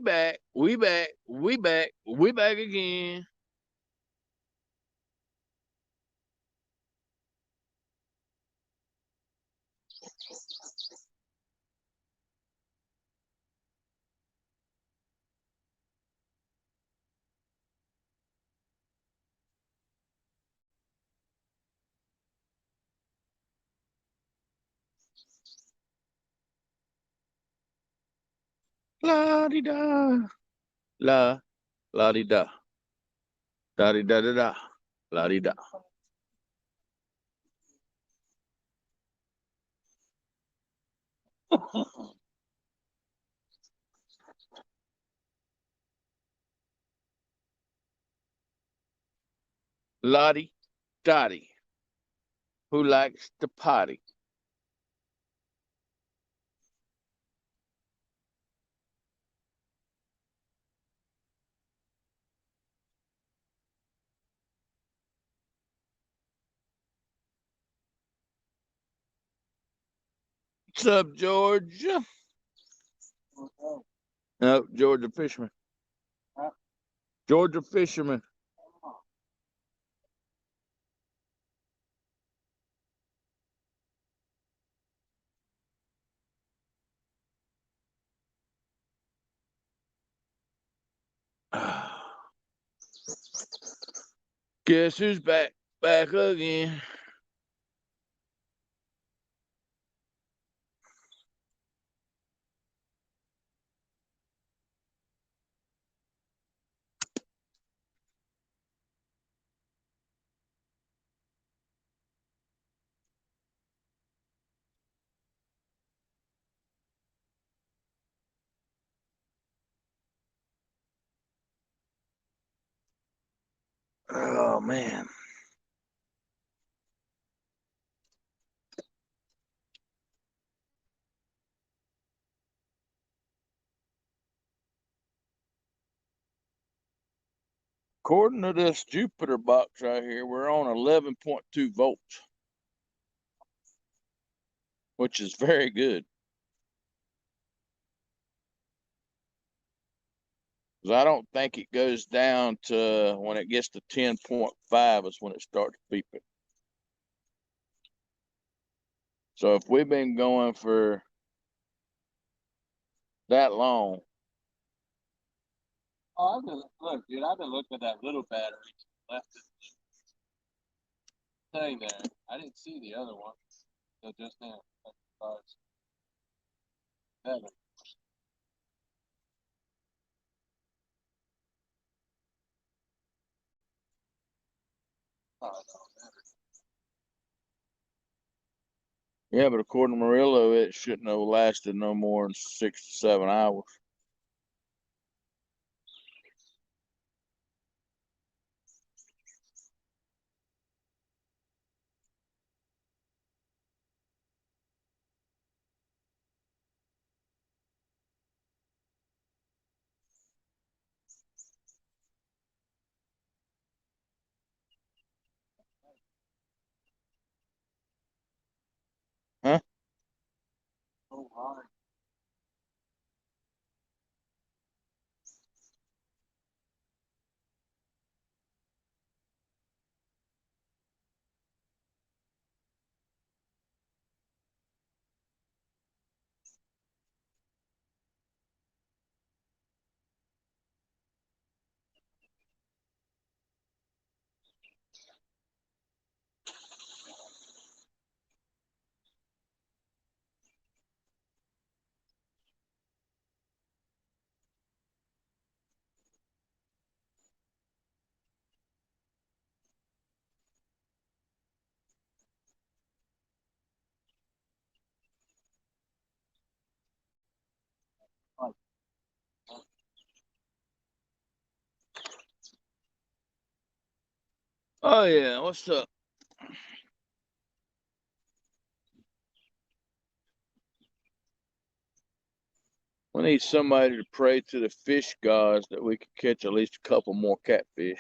back. We back. We back. We back again. La di da. La la di da. Da di da da da. La di da. Lottie Dottie. Who likes to potty? What's up, Georgia? No, Georgia Fisherman. Georgia Fisherman. Guess who's back? Back again. Oh man. According to this Jupiter box right here, we're on 11.2 volts, which is very good. Because I don't think it goes down to when it gets to 10.5 is when it starts beeping. So if we've been going for that long, Oh, look, dude. I've been looking at that little battery left thing there. I didn't see the other one until just now. Seven. Oh, no. yeah, but according to Murillo, it shouldn't have lasted no more than 6 to 7 hours. Huh? So hard. Oh yeah, what's up? We need somebody to pray to the fish gods that we could catch at least a couple more catfish.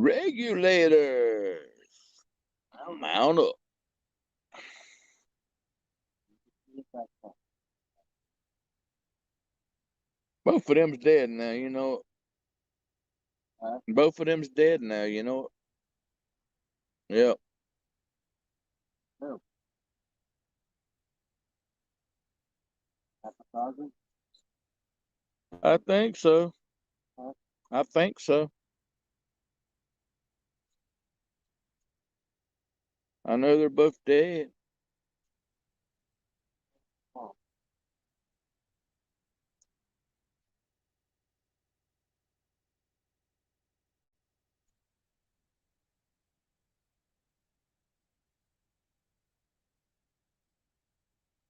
Regulators. Mount up. Both of them's dead now, you know. Both of them's dead now, you know. Yep. I think so. I think so. I know they're both dead.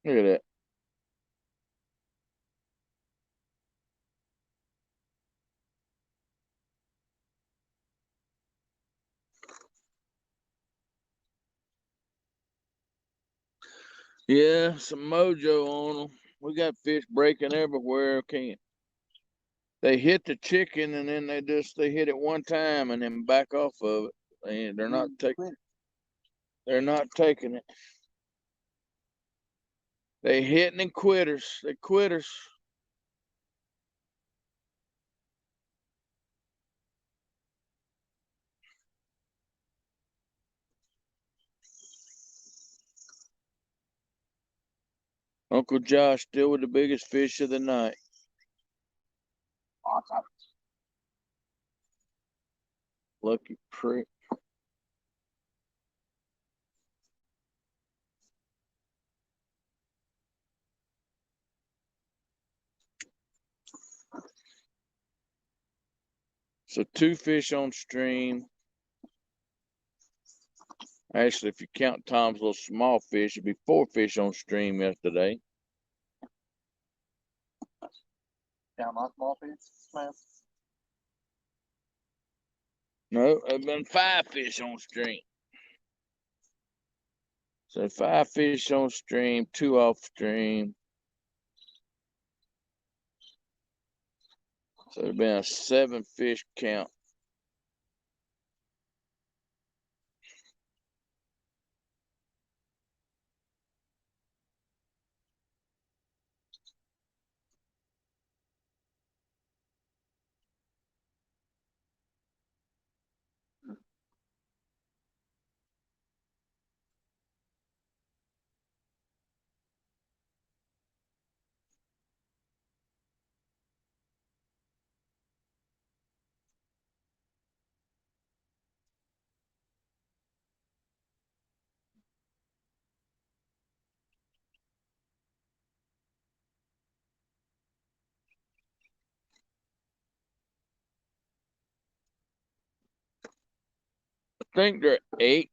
Look at that. Yeah, some mojo on them. We got fish breaking everywhere. Can't. They hit the chicken and then they hit it one time and then back off of it. They're not taking. They're not taking it. They hitting and quitters. They quitters. Uncle Josh still with the biggest fish of the night. Lucky prick. So 2 fish on stream. Actually, if you count Tom's little small fish, it'd be 4 fish on stream yesterday. Count my small fish, man. No, there've been 5 fish on stream. So 5 fish on stream, 2 off stream. So there's been a 7 fish count. I think they're 8.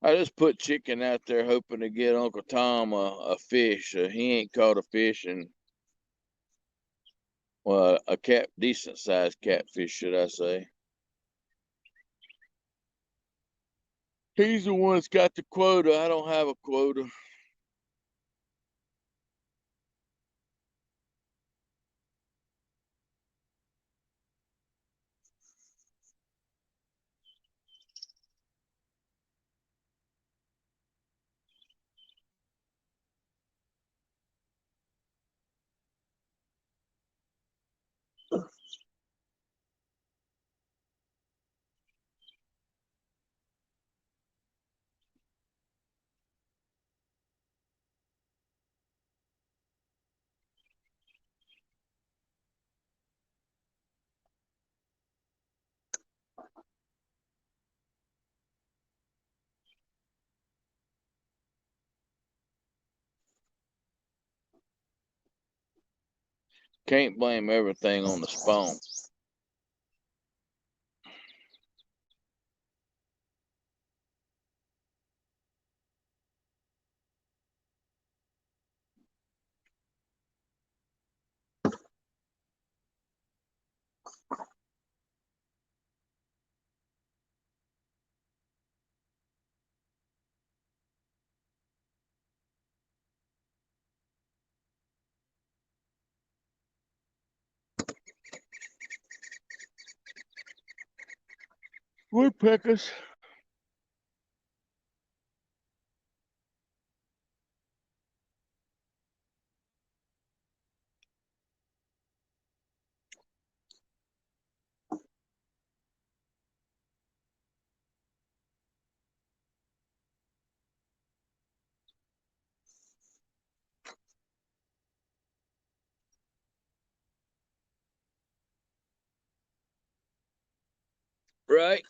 I just put chicken out there hoping to get Uncle Tom a fish. He ain't caught a fish and well, a decent sized catfish, should I say. He's the one that's got the quota. I don't have a quota. Can't blame everything on the spawn. Woodpeckers. Right.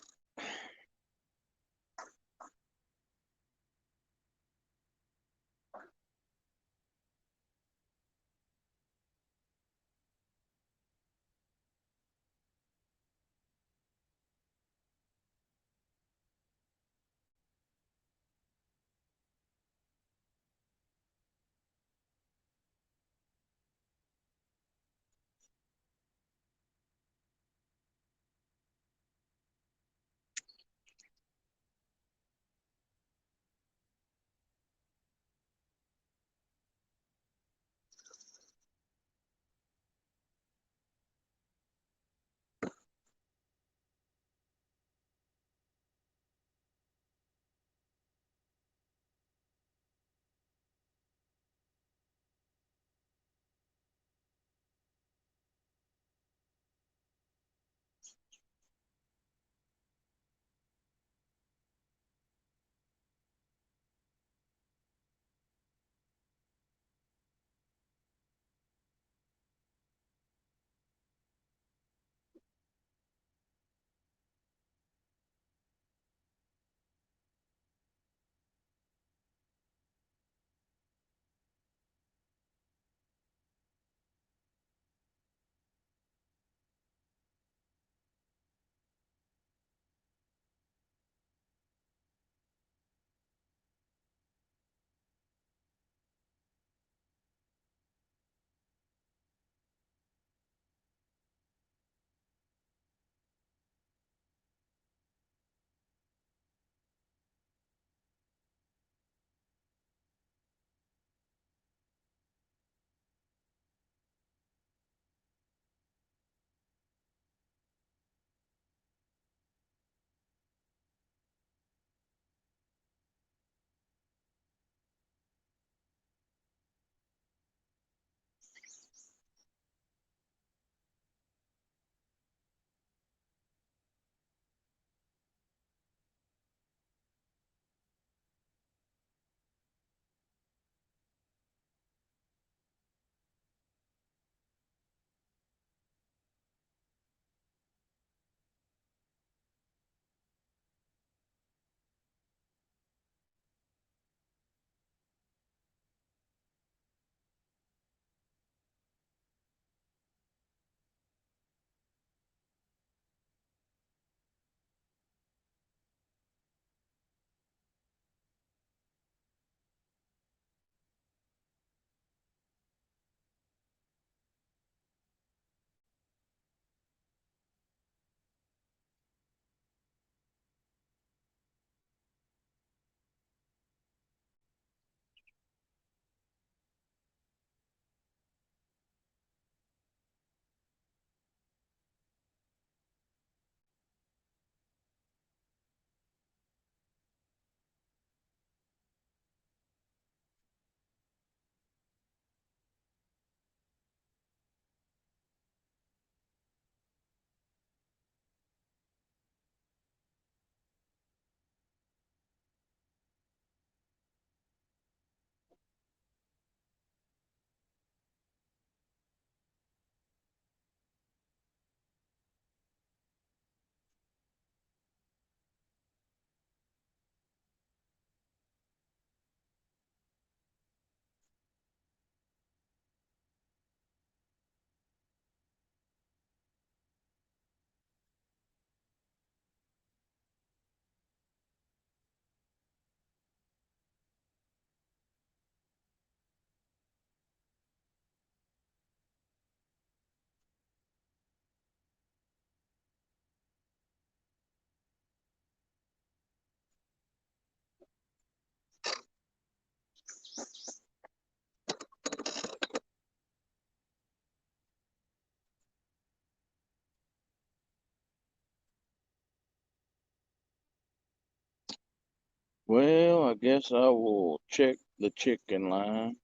guess I will check the chicken line.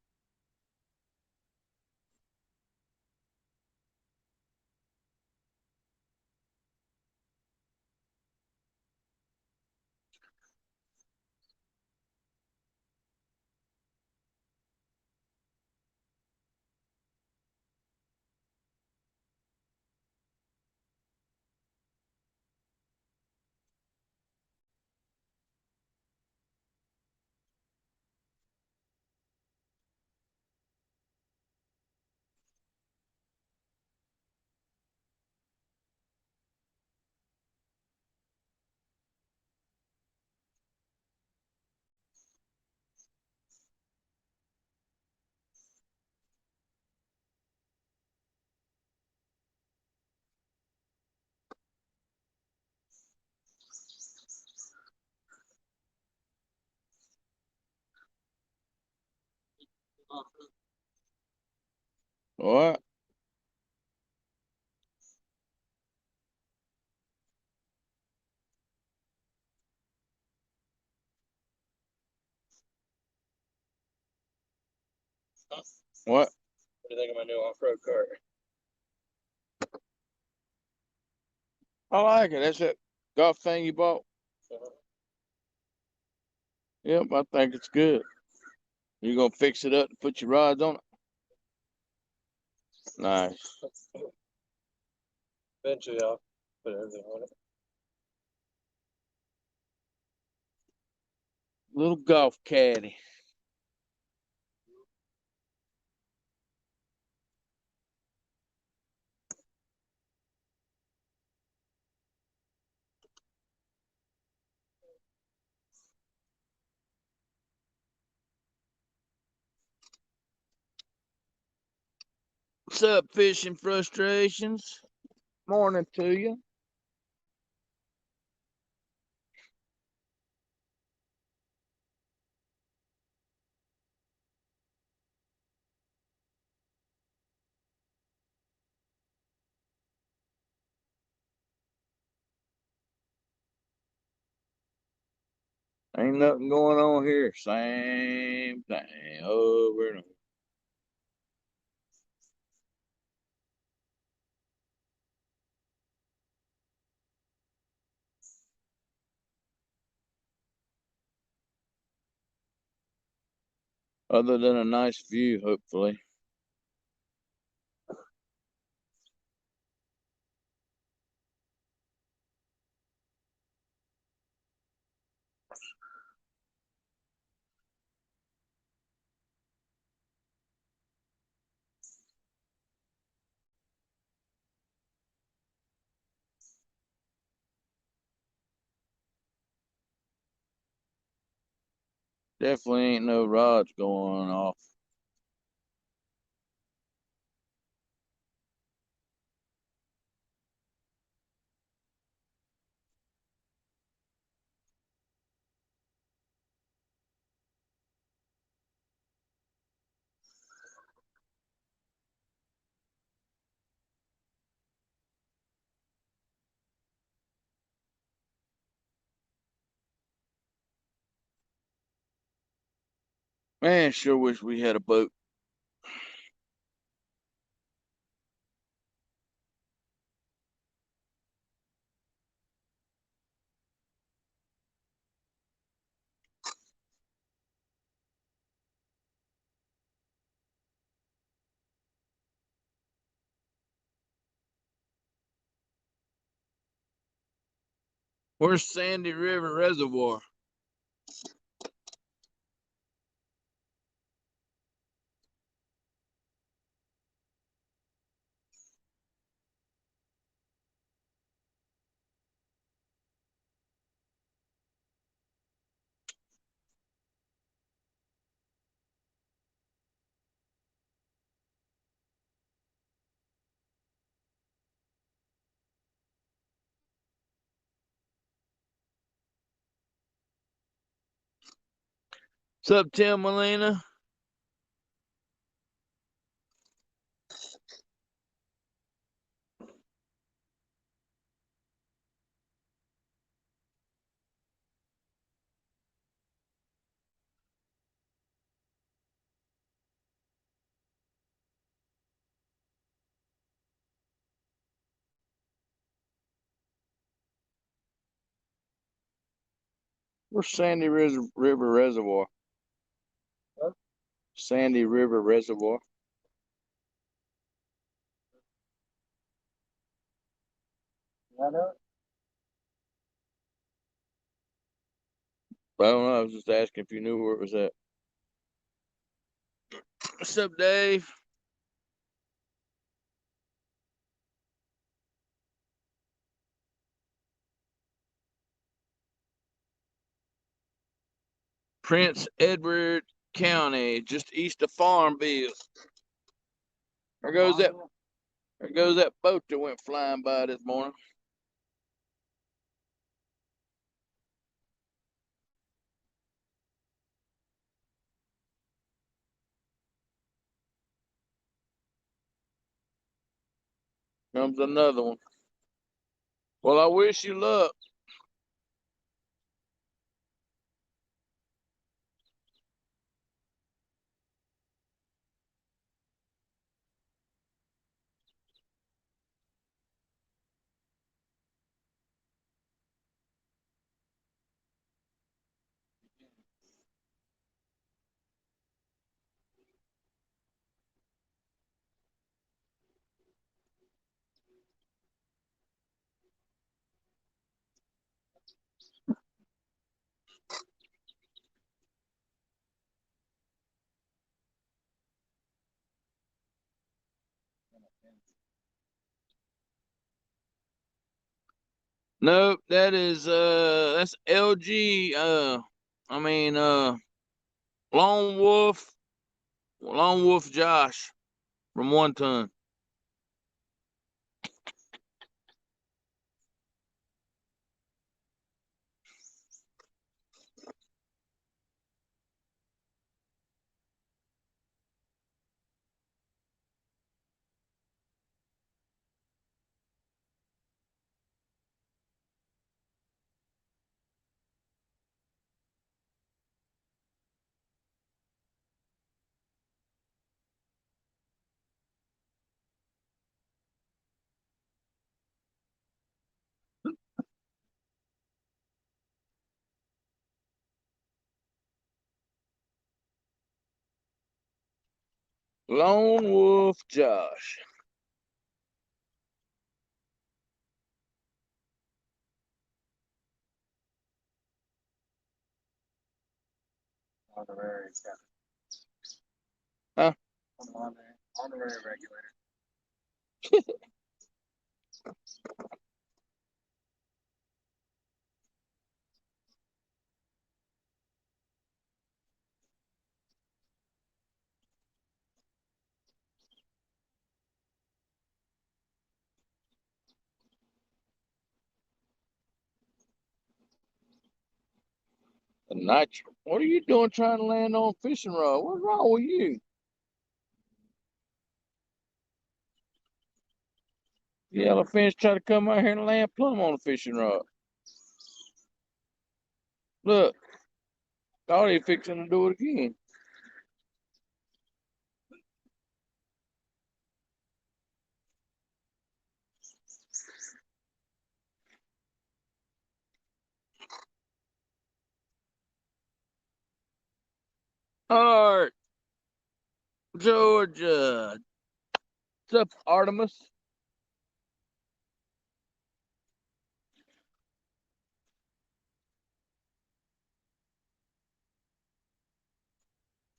What? What? What do you think of my new off-road cart? I like it. That's that golf thing you bought. Yep, I think it's good. You gonna fix it up and put your rods on it? Nice. Eventually, I'll put everything on it. Little golf caddy. What's up, fishing frustrations? Morning to you. Ain't nothing going on here. Same thing over and over. Other than a nice view, hopefully. Definitely ain't no rods going off. Man, sure wish we had a boat. Where's Sandy River Reservoir? What's up, Tim Molina? Where's Sandy River Reservoir? Huh? Sandy River Reservoir. I know. I don't know. I was just asking if you knew where it was at. What's up, Dave? Prince Edward County, just east of Farmville. There goes that. There goes that boat that went flying by this morning. Comes another one. Well, I wish you luck. Nope, that's LG. I mean Lone Wolf, Lone Wolf Josh from 1 Ton. Lone Wolf Josh. Honorary, Huh? honorary regulator. The nitro. What are you doing trying to land on a fishing rod? What's wrong with you? Yellowfinch try to come out here and land plumb on a fishing rod. Look, thought he fixing to do it again. All right, Georgia. What's up, Artemis?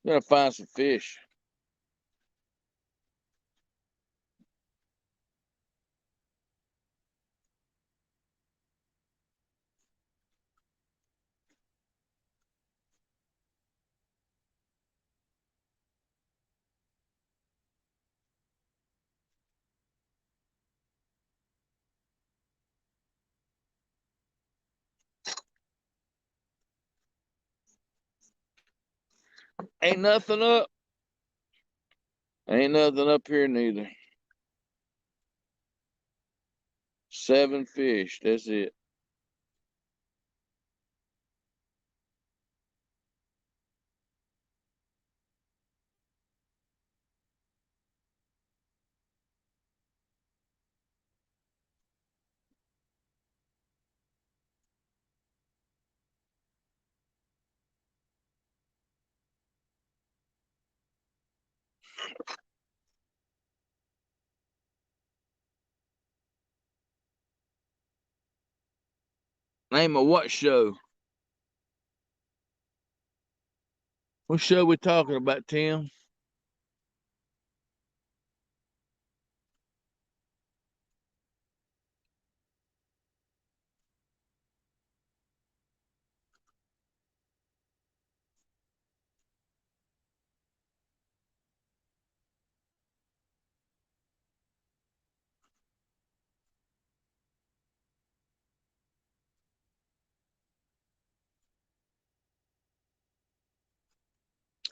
Gonna find some fish. Ain't nothing up. Ain't nothing up here neither. 7 fish. That's it. Name of what show? What show we talking about, Tim?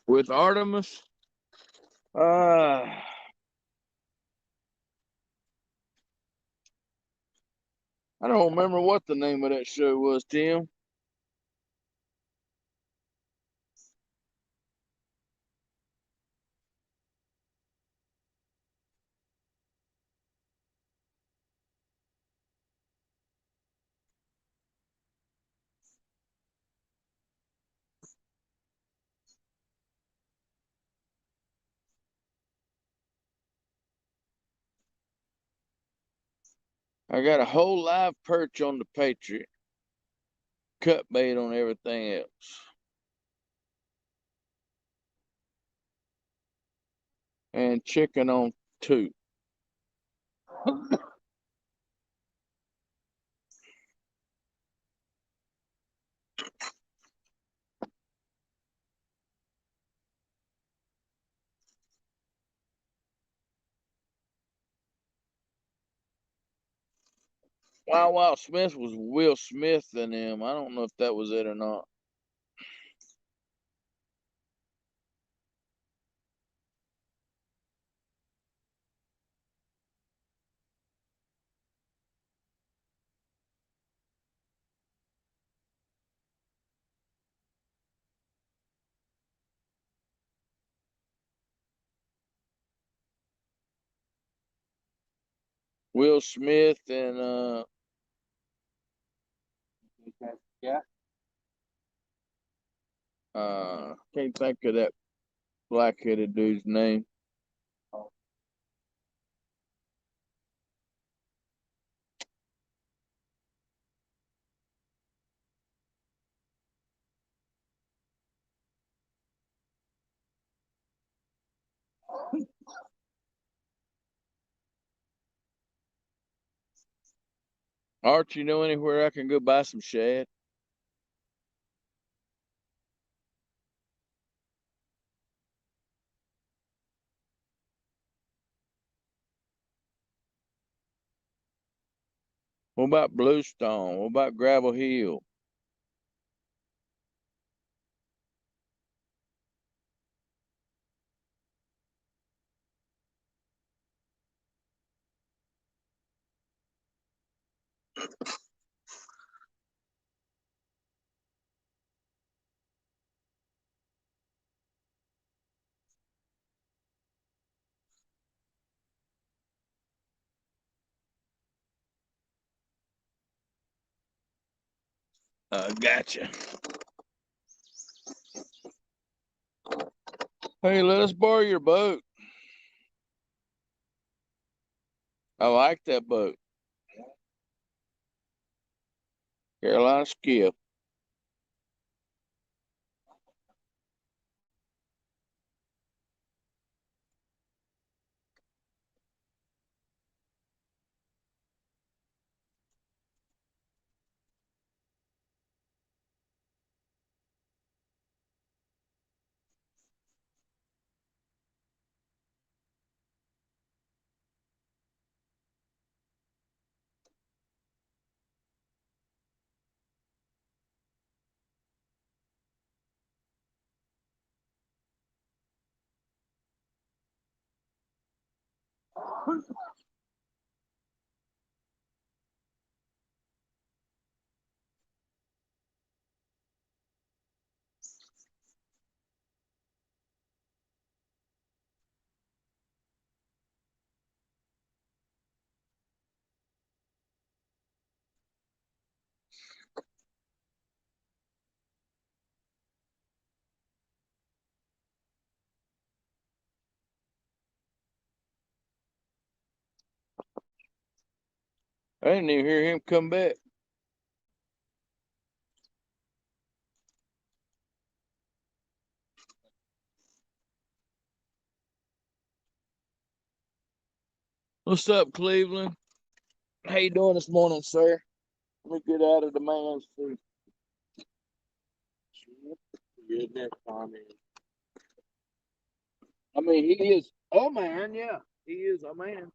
With Artemis? I don't remember what the name of that show was, Tim. I got a whole live perch on the Patriot, cut bait on everything else, and chicken on two. Wild Wild Smith was Will Smith and them. I don't know if that was it or not. Will Smith and Yeah. can't think of that black-headed dude's name. Art, you know anywhere I can go buy some shad? What about Bluestone? What about Gravel Hill? Gotcha. Hey, let us borrow your boat. I like that boat. Carolina Skiff. I didn't even hear him come back. What's up, Cleveland? How you doing this morning, sir? Let me get out of the man's food. Goodness, Tommy. I mean, he is a man, yeah. He is a man.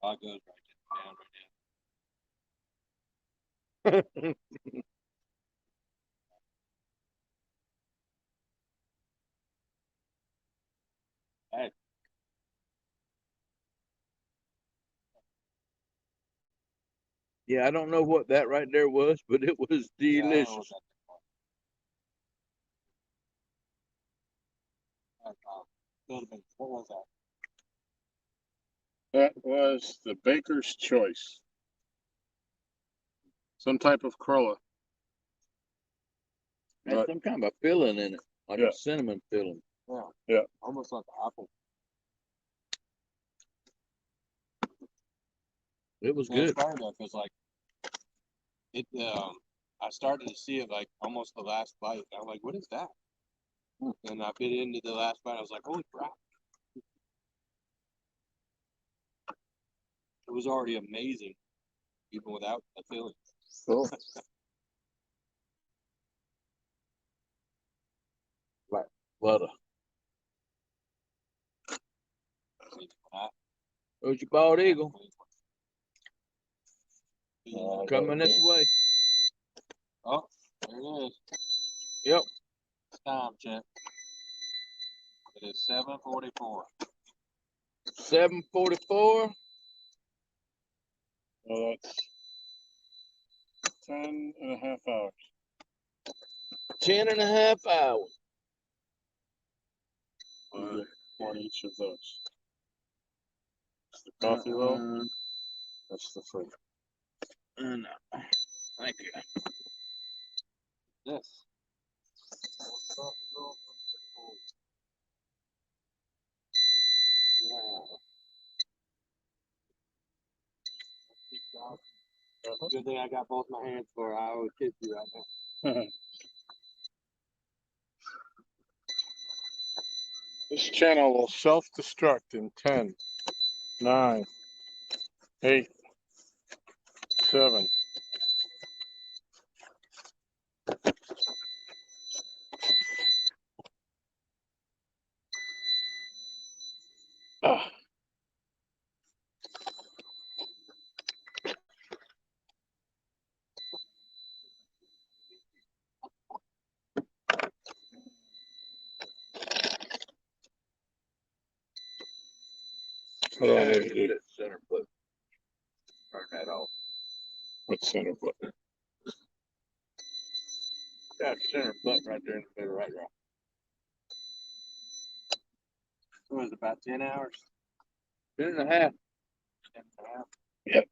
I'll go right down right now. Hey, Yeah, I don't know what that right there was, but it was yeah, I don't know delicious. what that could have been. What was that? That was the baker's choice. Some type of crulla. Had But some kind of a filling in it, like Yeah. a cinnamon filling. Yeah. Yeah. Almost like apple. It was Yeah, good. it started off as like it. I started to see it like almost the last bite. I'm like, what is that? And I bit into the last bite. I was like, holy crap! It was already amazing, even without the filling. cool. Butter. Ah, Where's your bald eagle? yeah. Coming this way. Oh, there it is. Yep. It's time check. It is 7:44. 7:44. Well, that's 10.5 hours. 10.5 hours. You get one each of those. That's the coffee roll. That's the fruit. No. Thank you. This. Good thing I got both my hands for. I would kiss you right now. This channel will self-destruct in 10, 9, 8, 7. Ah. Hold on, Center foot. Turn that off. What center button? That center button right there in the middle, right there. It was about 10 hours. 10 and a half. 10 and a half. Yep.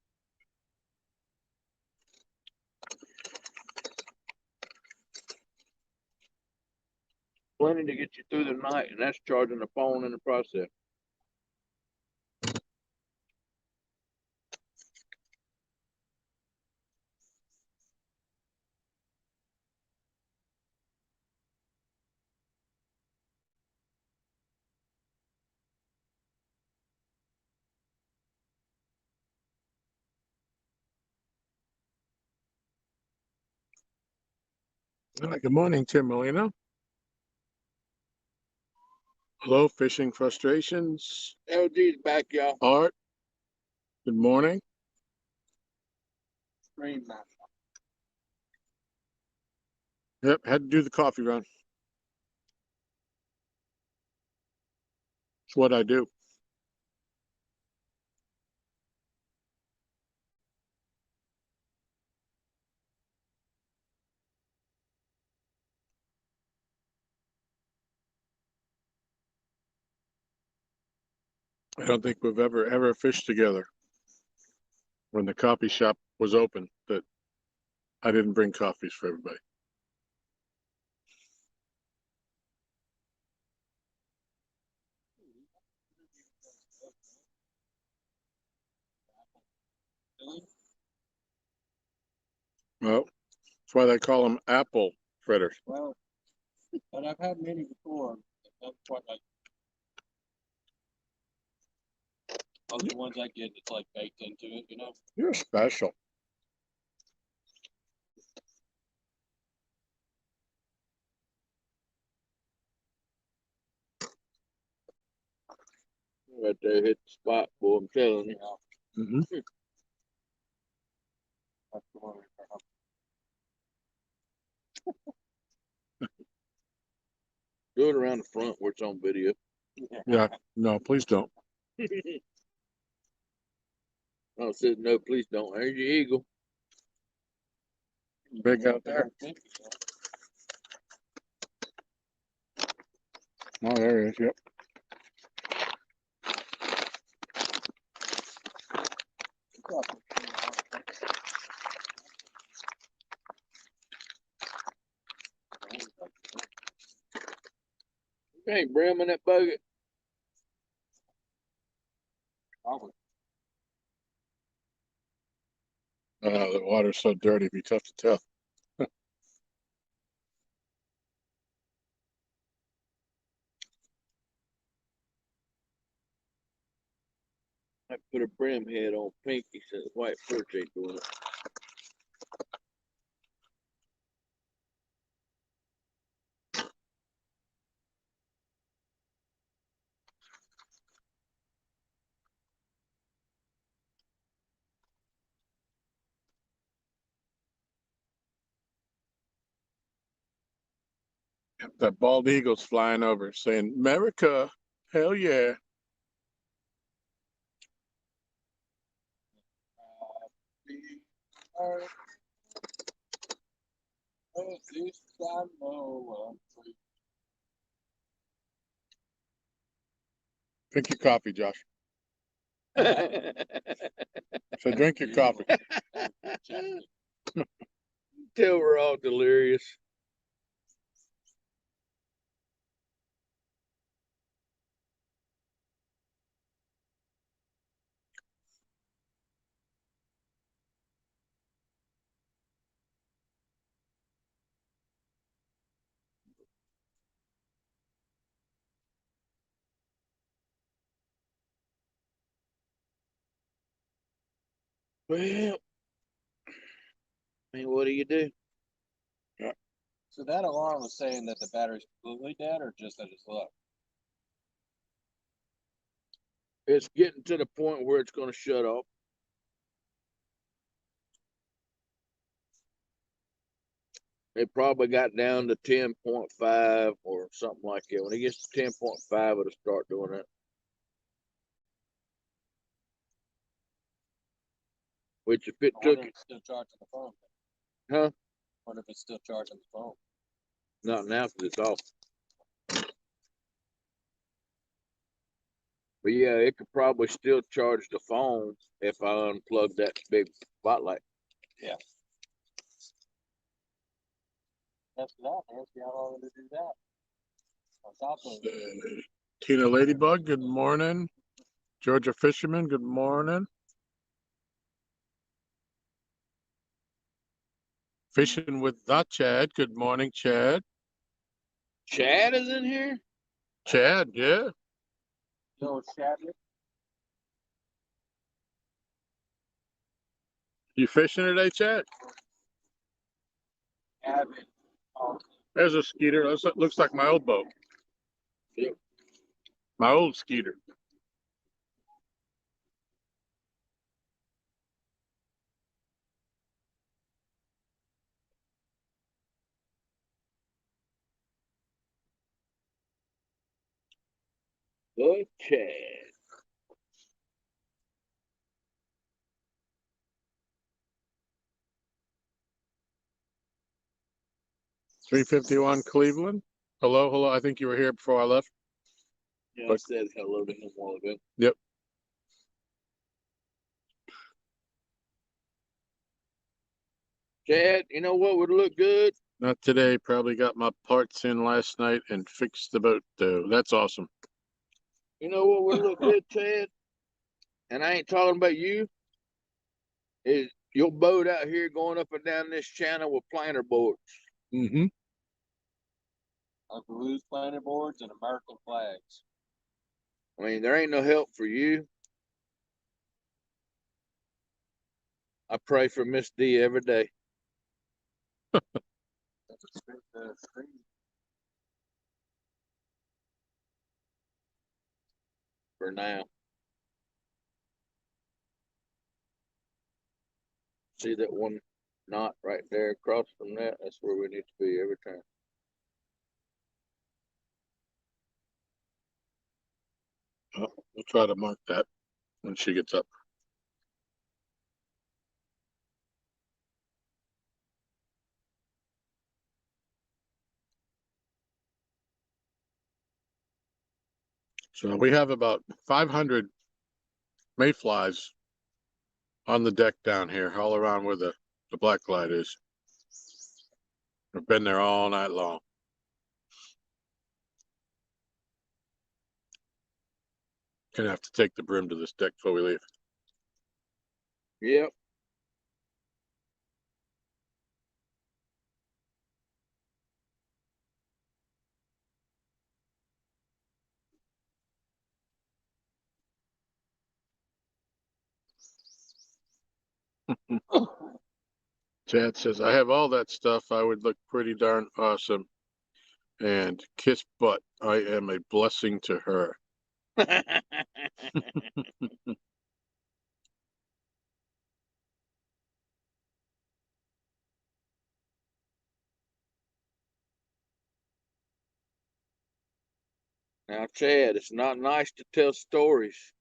Plenty to get you through the night, and that's charging the phone in the process. Good morning, Tim Molina. Hello, Fishing Frustrations. LG's back, y'all. Art. Good morning. Stream map. Yep, had to do the coffee run. It's what I do. I don't think we've ever fished together when the coffee shop was open that I didn't bring coffees for everybody. Well, that's why they call them apple fritters. Well, but I've had many before. That's quite like. Those are the ones I get that's like baked into it, you know? You're special. Right there, hit the spot, boy. I'm telling you. Mm-hmm. That's the one. Do it around the front where it's on video. Yeah, no, please don't. I said, no, please don't. There's your eagle. Big out there. Oh, there he is. Yep. You ain't brimming that bucket. Probably. The water's so dirty, it'd be tough to tell. I put a brim head on Pinky since White Perch ain't doing it. That bald eagle's flying over saying, America, hell yeah. Drink your coffee, Josh. So drink your coffee. Till we're all delirious. Well, I mean, what do you do? So that alarm was saying that the battery's completely dead or just that it's low? It's getting to the point where it's going to shut off. It probably got down to 10.5 or something like that. When it gets to 10.5, it'll start doing that. Which if it I took, wonder if it's still charging the phone. huh? Wonder if it's still charging the phone. Not now because it's off. But yeah, it could probably still charge the phone if I unplug that big spotlight. Test it out, man. See how long it'll do that. On top of it. Tina Ladybug, good morning. Georgia Fisherman, good morning. Fishing with the Chad, good morning, Chad. Chad is in here? Chad, yeah. Yo, Shadley. You fishing today, Chad? Abbott. Oh, There's a skeeter. Looks like my old boat. Yep. My old skeeter. The Chad. $351 Cleveland. Hello, hello. I think you were here before I left. Yeah, I said hello to him a while ago. Yep. Chad, you know what would look good? Not today. Probably got my parts in last night and fixed the boat though. That's awesome. You know what would look good, Chad? And I ain't talking about you. Is your boat out here going up and down this channel with planer boards? Mm-hmm. Uncle Lou's planer boards and American flags. I mean, there ain't no help for you. I pray for Miss D every day. That's a screen. For now. See that one knot right there across from that? That's where we need to be every time. We'll try to mark that when she gets up. So we have about 500 mayflies on the deck down here, all around where the black light is. I've been there all night long. Gonna have to take the brim to this deck before we leave. Yep. Chad says, I have all that stuff. I would look pretty darn awesome. And kiss butt. I am a blessing to her. Now, Chad, it's not nice to tell stories.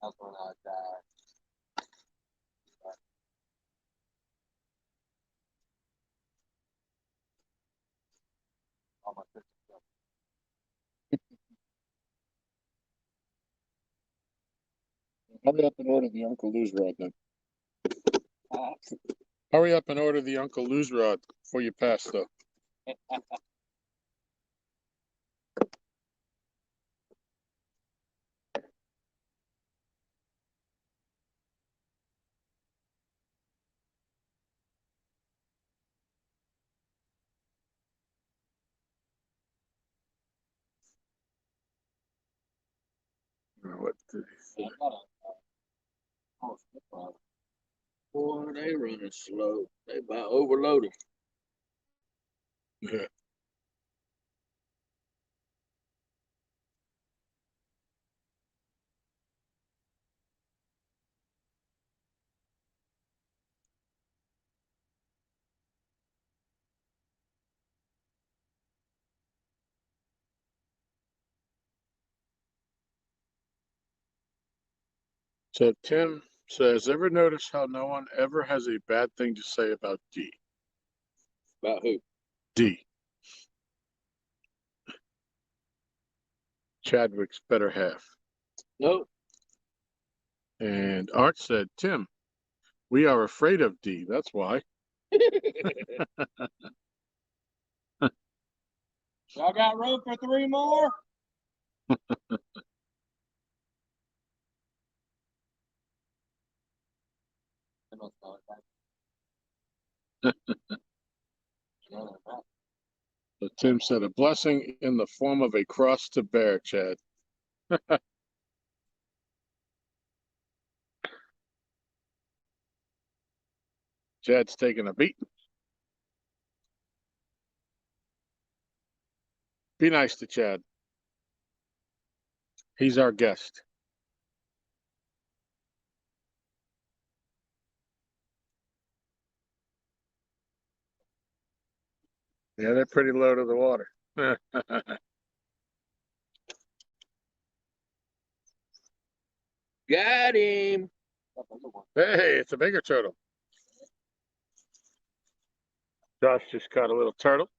That's when I died. All my pictures. Hurry up and order the Uncle Lou's rod then. Hurry up and order the Uncle Lou's rod before you pass though. What did he say? I got a oh, slip rod. Boy, they running slow. They about overloaded. Yeah. So Tim says, ever notice how no one ever has a bad thing to say about D? About who? D. Chadwick's better half. Nope. And Art said, Tim, we are afraid of D. That's why. Y'all got room for 3 more? So Tim said, a blessing in the form of a cross to bear, Chad. Chad's taking a beat. Be nice to Chad. He's our guest. Yeah, they're pretty low to the water. Got him. Hey, it's a bigger turtle. Josh just caught a little turtle.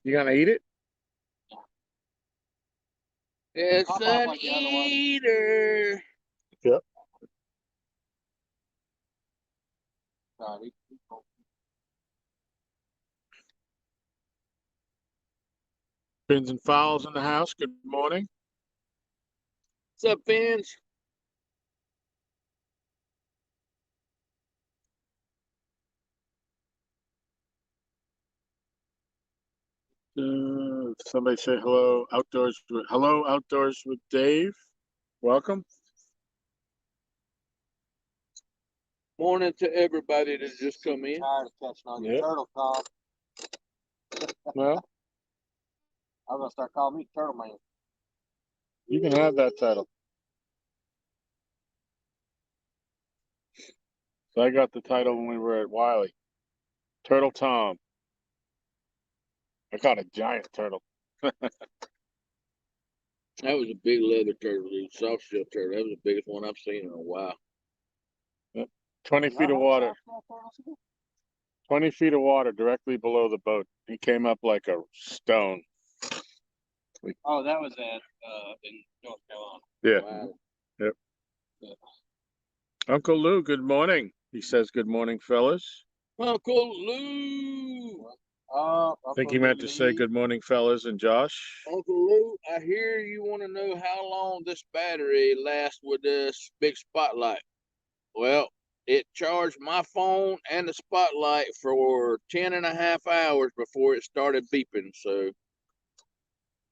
You gonna eat it? It's Pop off an like the other one. eater. Yep. Fins and fowls in the house. Good morning. What's up, Fins? Somebody say hello outdoors. Hello outdoors with Dave. Welcome. Morning to everybody that just come in. Tired of catching on your Yep. turtle call. Well, I'm gonna start calling me Turtle Man. you can have that title. So I got the title when we were at Wiley. Turtle Tom. I caught a giant turtle. That was a big leather turtle, dude. Soft shell turtle. That was the biggest one I've seen in a while. 20 feet of water. 20 feet of water directly below the boat. He came up like a stone. Oh, that was at in North Carolina. Yeah. Wow. Yep. Yeah. Uncle Lou, good morning. He says, good morning, fellas. Uncle Lou. I think he meant to say good morning, fellas, and Josh. Uncle Lou, I hear you want to know how long this battery lasts with this big spotlight. Well, it charged my phone and the spotlight for 10 and a half hours before it started beeping. So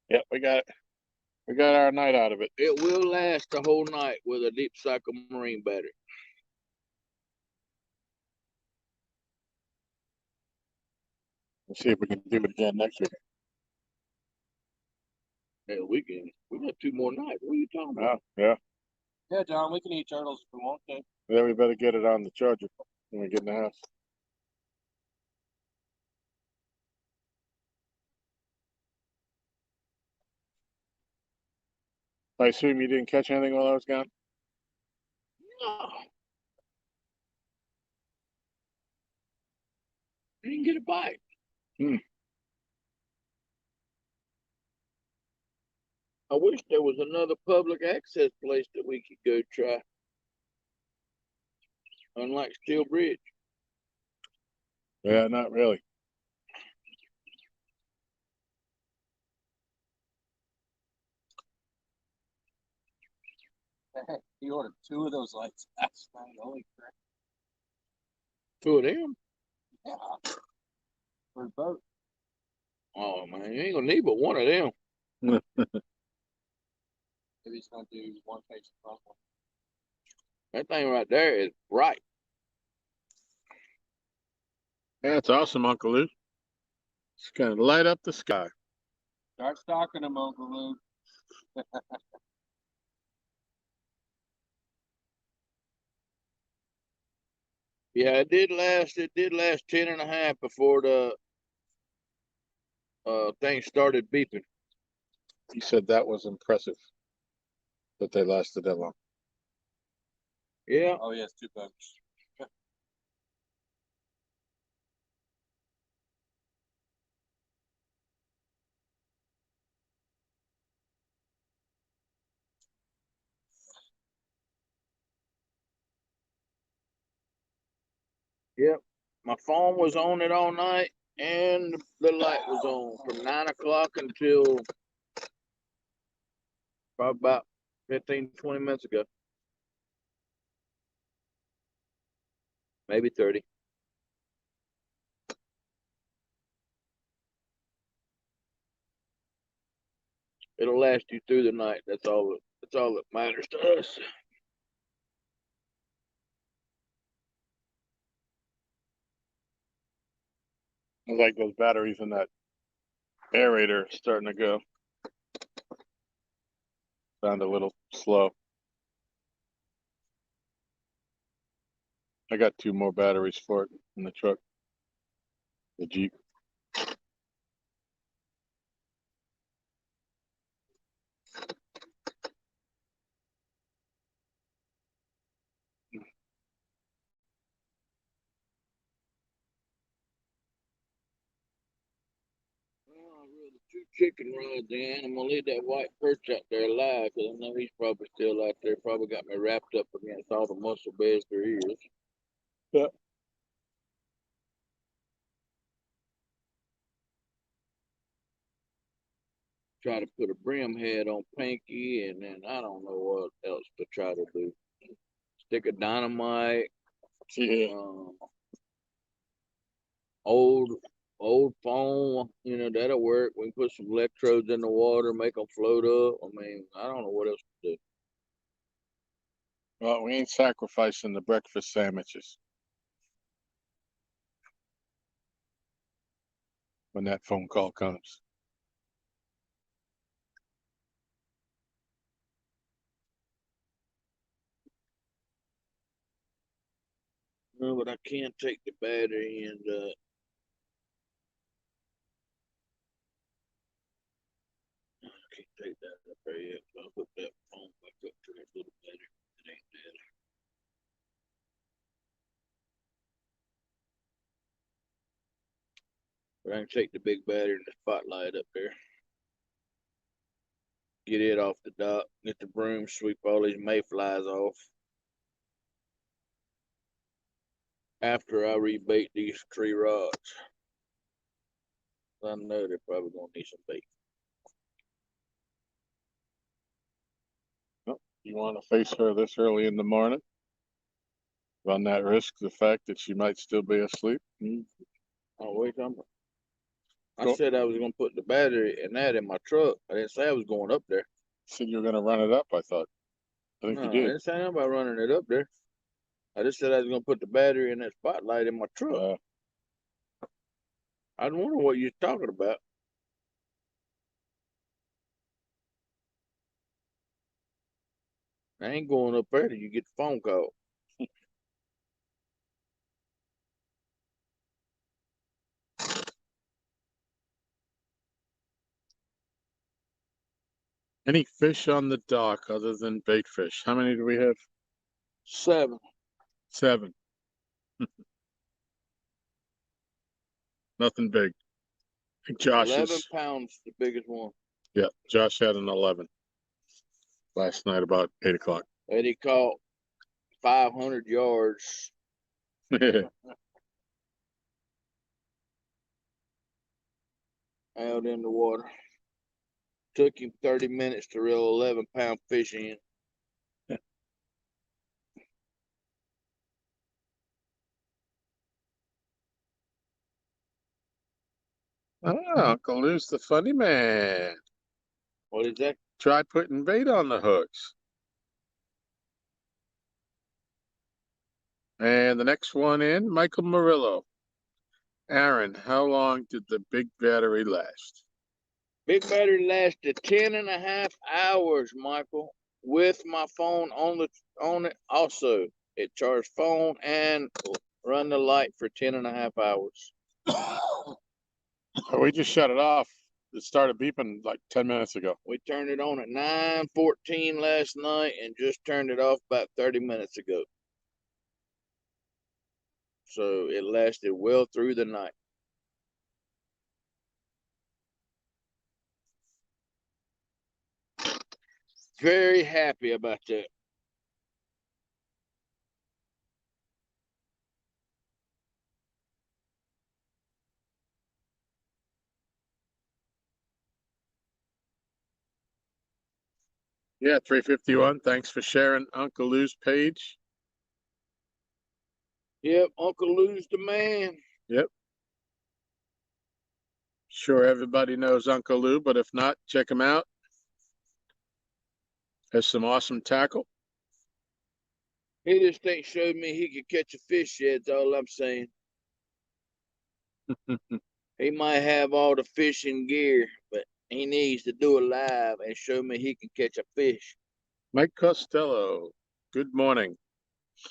Yep, we got it. We got our night out of it. it will last the whole night with a deep cycle marine battery. Let's see if we can do it again next week. Yeah, we got 2 more nights. What are you talking about? Yeah. Yeah, John, we can eat turtles if we want to. Then we better get it on the charger when we get in the house. I assume you didn't catch anything while I was gone? No. You didn't get a bite. I wish there was another public access place that we could go try. Unlike Steel Bridge. Yeah, not really. He ordered 2 of those lights last night. Holy crap. 2 of them? Yeah. For the boat. Oh man, you ain't gonna need but 1 of them. Maybe he's gonna do one page front one. That thing right there is bright. Yeah, it's awesome, Uncle Lou. It's gonna light up the sky. Start stalking him, Uncle Lou. Yeah, it did last 10 and a half before the thing started beeping. He said that was impressive that they lasted that long. Yeah. Oh yes, 2 bucks. Yep. My phone was on it all night and the light was on from 9 o'clock until probably about 15, 20 minutes ago. Maybe 30. It'll last you through the night. That's all that matters to us. I like those batteries in that aerator starting to go. Sound a little slow. I got 2 more batteries for it in the truck. The Jeep. Well, I reeled the 2 chicken rods in. I'm gonna leave that white perch out there alive because I know he's probably still out there. Probably got me wrapped up against all the muscle beds there is. Yeah. Try to put a brim head on Pinky, and then I don't know what else to try to do. Stick a dynamite. Yeah. Old phone, that'll work. We can put some electrodes in the water, make them float up. I mean, I don't know what else to do. Well, we ain't sacrificing the breakfast sandwiches when that phone call comes. No, but I can't take the battery and I can't take that up there yet. So I'll put that phone back up to that little battery. It ain't dead. But I can take the big battery and the spotlight up there. Get it off the dock. Get the broom, sweep all these mayflies off. After I rebait these 3 rods. I know they're probably gonna need some bait. Well, you want to face her this early in the morning? Run that risk, the fact that she might still be asleep? Oh, wait, I Cool. said I was gonna put the battery and that in my truck. I didn't say I was going up there. Said you were gonna run it up, I thought. I think No, you I did. didn't say nothing about running it up there. I just said I was gonna put the battery and that spotlight in my truck. I wonder what you're talking about. I ain't going up there till you get the phone call. Any fish on the dock other than bait fish? How many do we have? 7. 7. Nothing big. I think Josh 11 is. pounds, the biggest one. Yeah, Josh had an 11 last night about 8 o'clock. And he caught 500 yards. Out in the water. Took him 30 minutes to reel 11-pound fish in. Oh, Uncle Lou's the funny man. What is that? Try putting bait on the hooks. And the next one in, Michael Murillo. Aaron, how long did the big battery last? Big battery lasted 10.5 hours, Michael, with my phone on it also. It charged phone and run the light for 10.5 hours. We just shut it off. It started beeping like 10 minutes ago. We turned it on at 9:14 last night and just turned it off about 30 minutes ago. So it lasted well through the night. Very happy about that. Yeah, 351. Thanks for sharing Uncle Lou's page. Yep, Uncle Lou's the man. Yep. Sure, everybody knows Uncle Lou, but if not, check him out. Has some awesome tackle. He just ain't showed me he could catch a fish yet, that's all I'm saying. He might have all the fishing gear, but he needs to do it live and show me he can catch a fish. Mike Costello, good morning.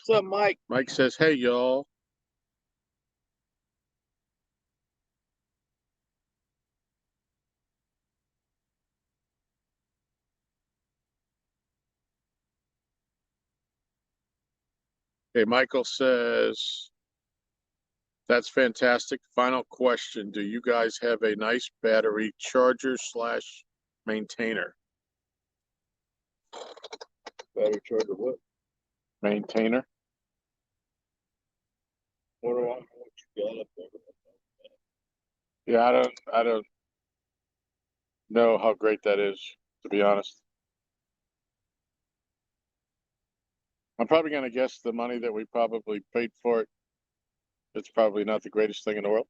What's up, Mike? Mike says, hey, y'all. Okay, Michael says, that's fantastic. Final question. Do you guys have a nice battery charger / maintainer? Battery charger what? Maintainer? What do I know what you got up there? Yeah, I don't know how great that is, to be honest. I'm probably going to guess the money that we probably paid for it. It's probably not the greatest thing in the world.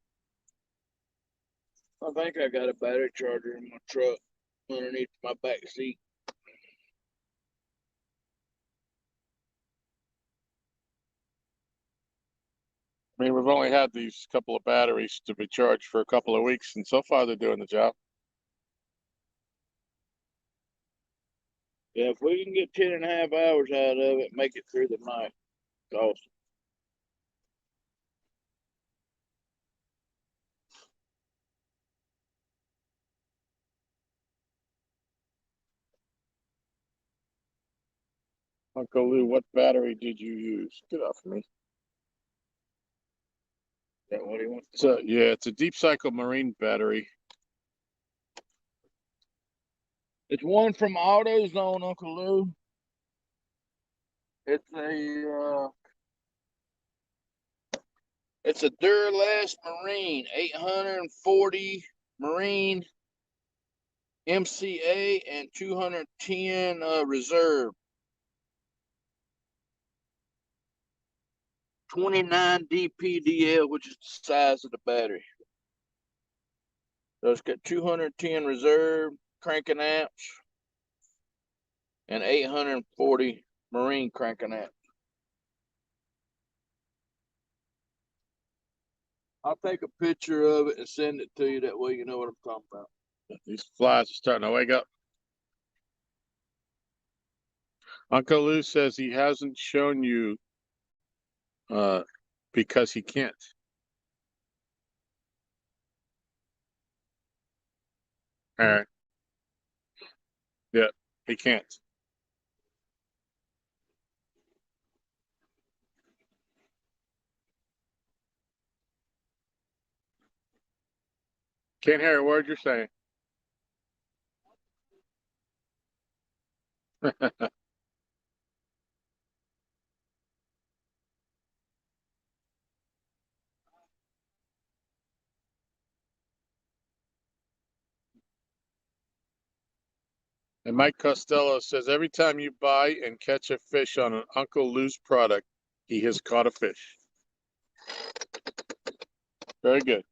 I think I got a battery charger in my truck underneath my back seat. I mean, we've only had these couple of batteries to be charged for a couple of weeks, and so far they're doing the job. Yeah, if we can get 10.5 hours out of it, make it through the night, it's awesome. Uncle Lou, what battery did you use? Get off me. Is that what he wants? So yeah, it's a deep cycle marine battery. It's one from AutoZone, Uncle Lou. It's a Duralast Marine, 840 Marine MCA and 210 Reserve. 29 DPDL, which is the size of the battery. So it's got 210 Reserve cranking amps and 840 Marine cranking amps. I'll take a picture of it and send it to you. That way you know what I'm talking about. These flies are starting to wake up. Uncle Lou says he hasn't shown you because he can't. All right. Yeah, he can't. Can't hear a word you're saying. And Mike Costello says every time you buy and catch a fish on an Uncle Lou's product, he has caught a fish. Very good.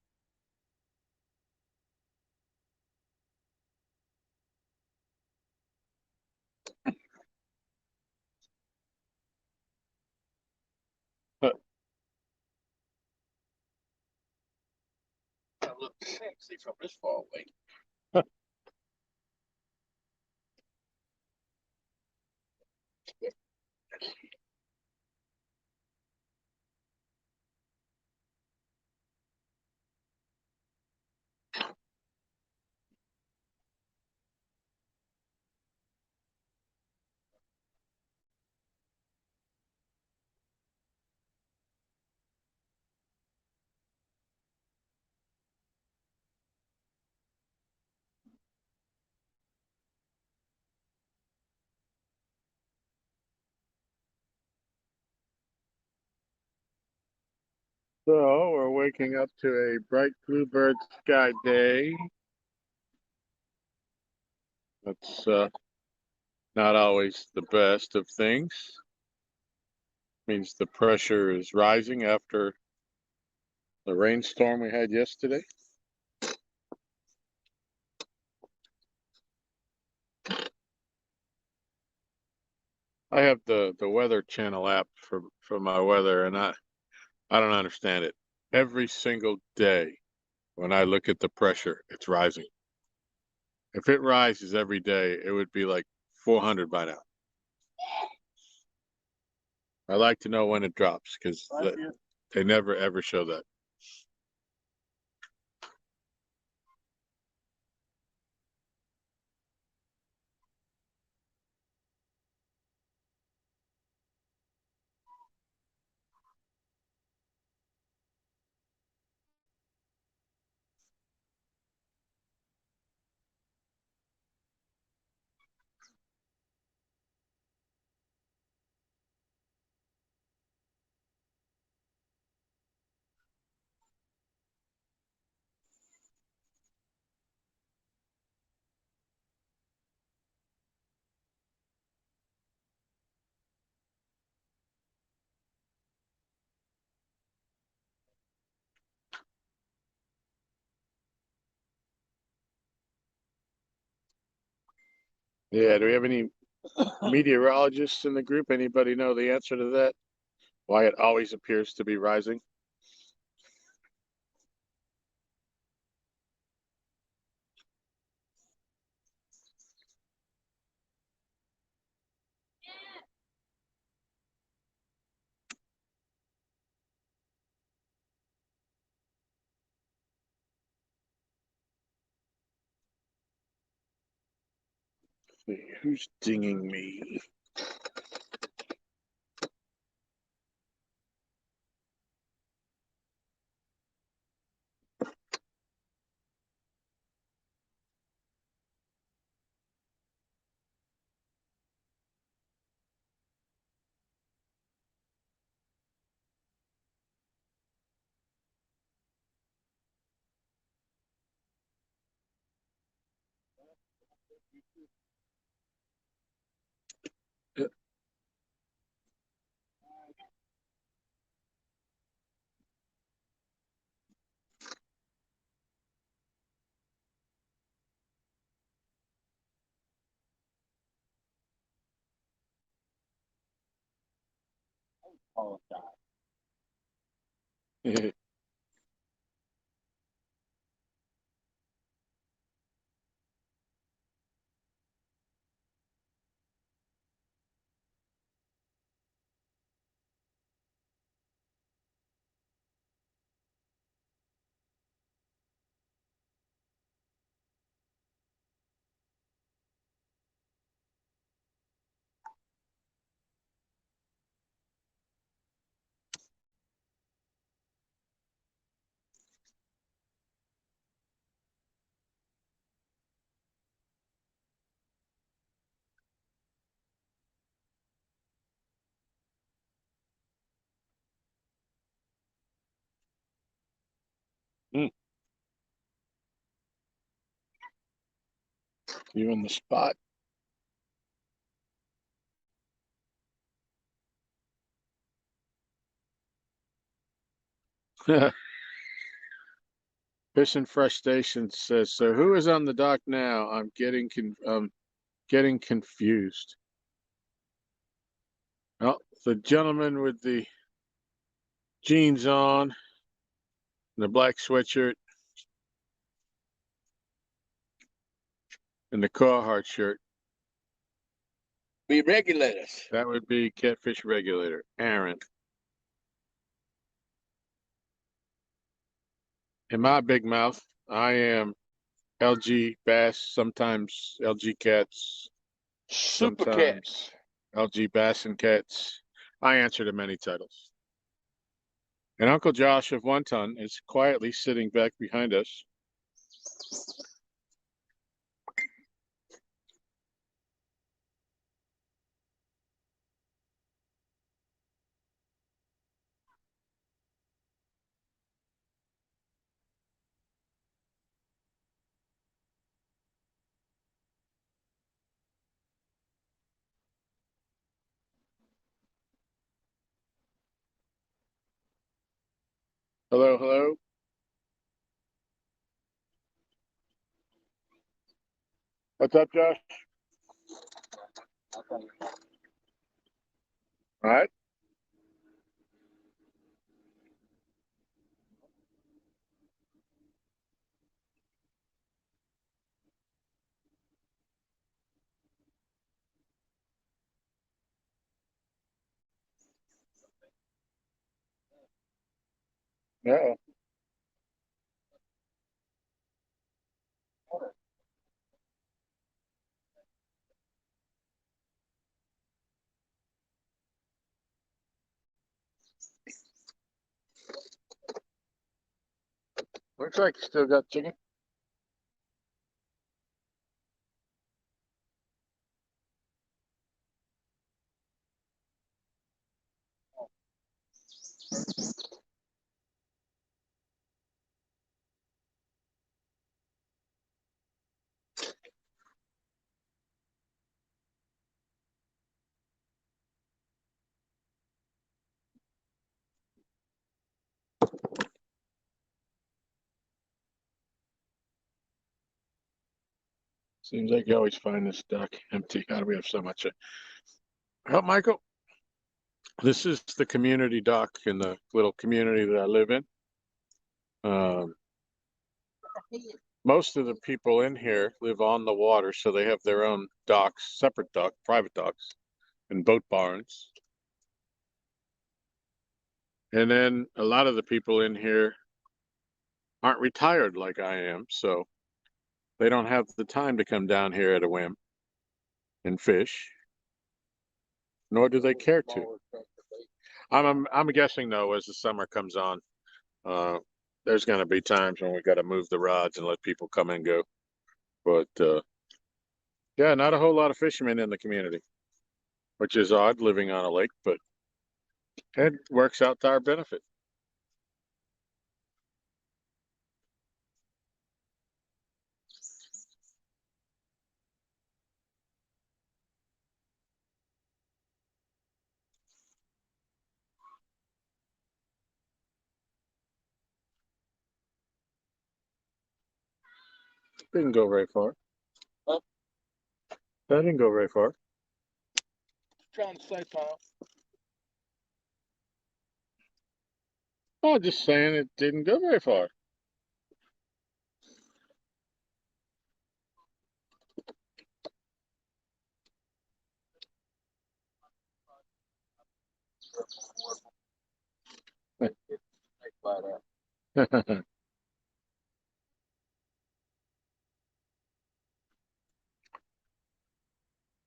look sexy from this far away. So we're waking up to a bright bluebird sky day. That's not always the best of things. Means the pressure is rising after the rainstorm we had yesterday. I have the Weather Channel app for my weather, and I don't understand it. Every single day when I look at the pressure, it's rising. If it rises every day, it would be like 400 by now. I like to know when it drops because they never ever show that. Yeah, do we have any meteorologists in the group? Anybody know the answer to that? Why it always appears to be rising? Let's see, who's dinging me? Hmm. You in the spot? Fish and Fresh Station says, so who is on the dock now? I'm getting confused. Well, the gentleman with the jeans on, and the black sweatshirt, in the Carhartt shirt. Be regulators. That would be catfish regulator, Aaron. In my big mouth, I am LG Bass, sometimes LG Cats, Super sometimes cats. LG Bass and Cats. I answer to many titles. And Uncle Josh of One Ton is quietly sitting back behind us. Hello, hello. What's up, Josh? All right. Yeah. Looks like you still got chicken. Seems like you always find this dock empty. How do we have so much? Help, Michael. This is the community dock in the little community that I live in. Most of the people in here live on the water, so they have their own docks, separate dock, private docks, and boat barns. And then a lot of the people in here aren't retired like I am, so they don't have the time to come down here at a whim and fish, nor do they care to. I'm guessing though, as the summer comes on, there's going to be times when we got to move the rods and let people come and go. But yeah, not a whole lot of fishermen in the community, which is odd living on a lake, but it works out to our benefit. Didn't go very far. Huh? That didn't go very far. Trying to say something. Oh, just saying it didn't go very far.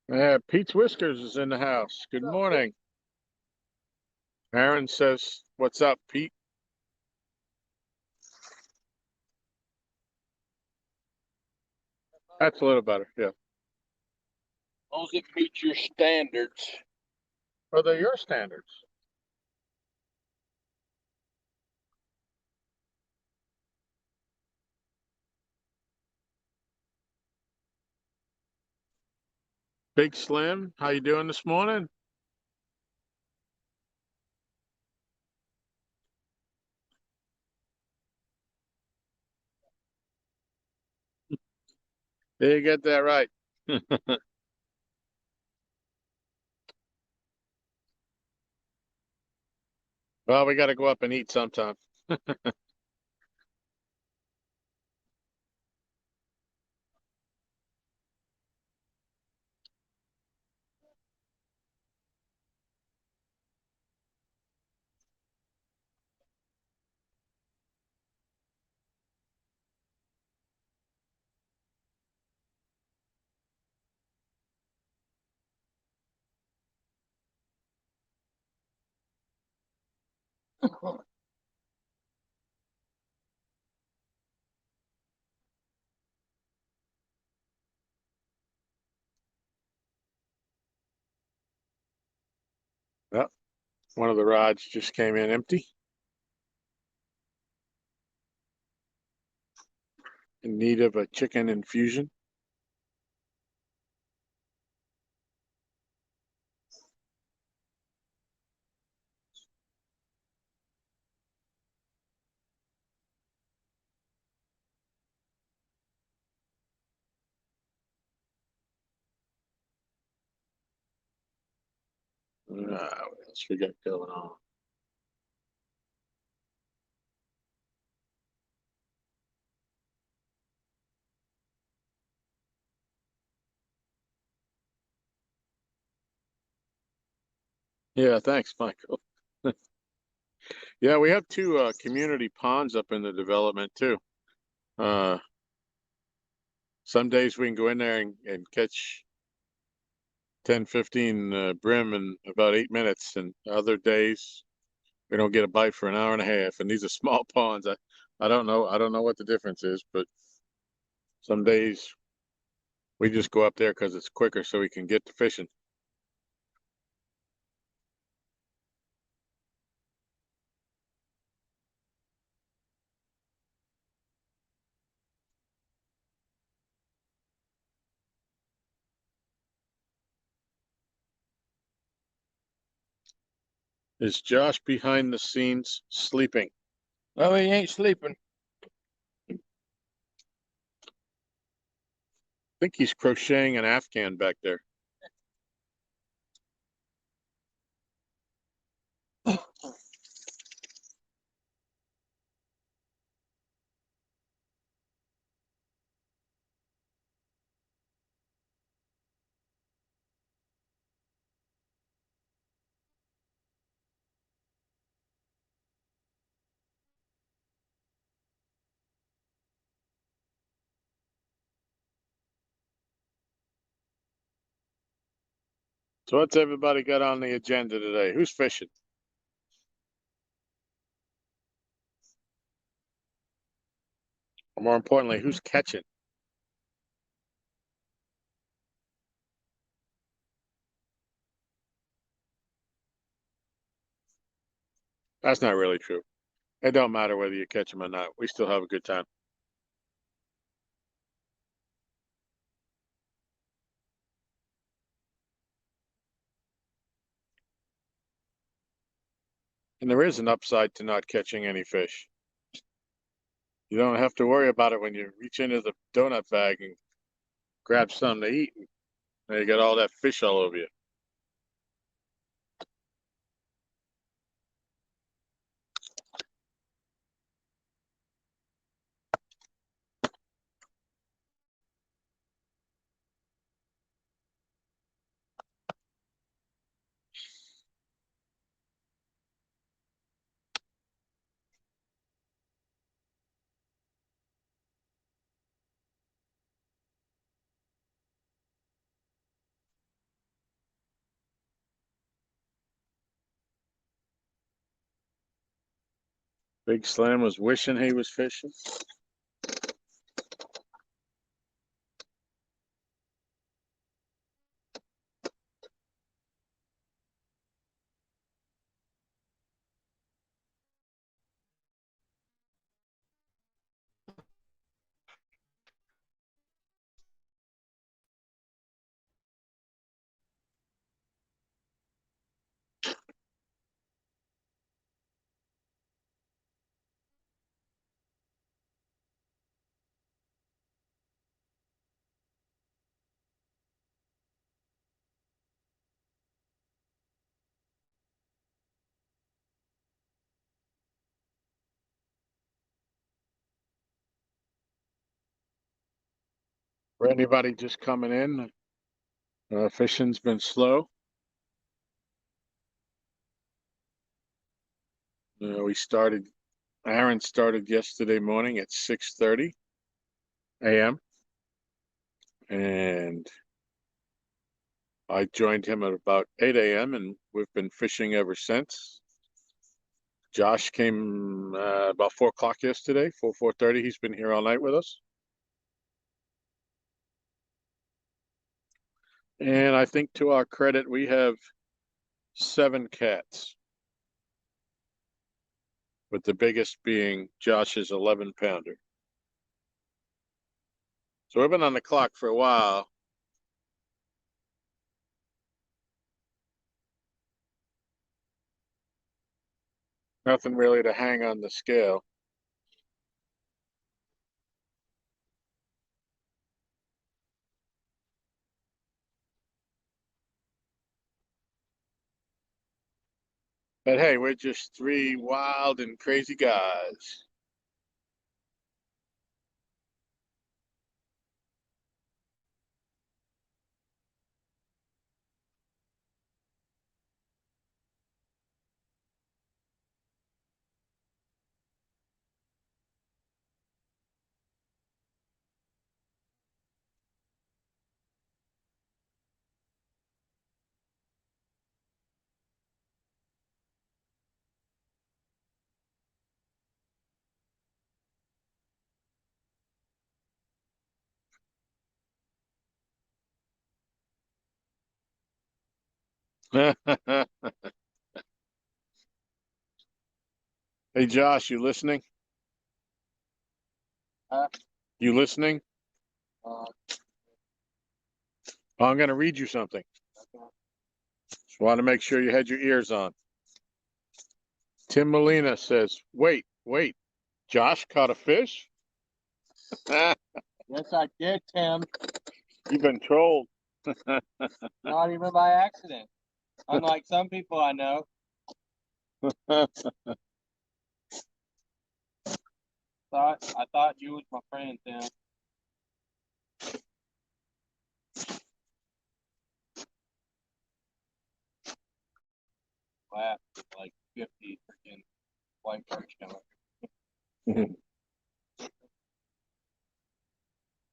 Yeah, Pete's Whiskers is in the house. Good morning. Aaron says, "What's up, Pete?" That's a little better, yeah. As long as it meets your standards. Are they your standards? Big Slim, how you doing this morning? You get that right. Well, we got to go up and eat sometime. Yep. One of the rods just came in empty. In need of a chicken infusion. What else we got going on? Yeah, thanks, Michael. Yeah, we have two community ponds up in the development too. Uh, some days we can go in there and catch 10, 15 brim in about 8 minutes, and other days we don't get a bite for an hour and a half. And these are small ponds. I don't know. I don't know what the difference is, but some days we just go up there because it's quicker so we can get to fishing. Is Josh behind the scenes sleeping? No, he ain't sleeping. I think he's crocheting an Afghan back there. So what's everybody got on the agenda today? Who's fishing? Or more importantly, who's catching? That's not really true. It don't matter whether you catch them or not. We still have a good time. And there is an upside to not catching any fish. You don't have to worry about it when you reach into the donut bag and grab something to eat. And you got all that fish all over you. Big Slam was wishing he was fishing. For anybody just coming in, fishing's been slow. Aaron started yesterday morning at 6:30 a.m. and I joined him at about 8 a.m. and we've been fishing ever since. Josh came about 4 o'clock yesterday, 4:30. He's been here all night with us. And I think to our credit, we have 7 cats, with the biggest being Josh's 11-pounder. So we've been on the clock for a while. Nothing really to hang on the scale. But hey, we're just 3 wild and crazy guys. Hey, Josh, you listening? You listening? I'm going to read you something. Just want to make sure you had your ears on. Tim Molina says, wait, Josh caught a fish? Yes, I did, Tim. You've been trolled. Not even by accident. Unlike some people I know. I thought you was my friend, Tim. Laugh with like 50 freaking white sharks coming.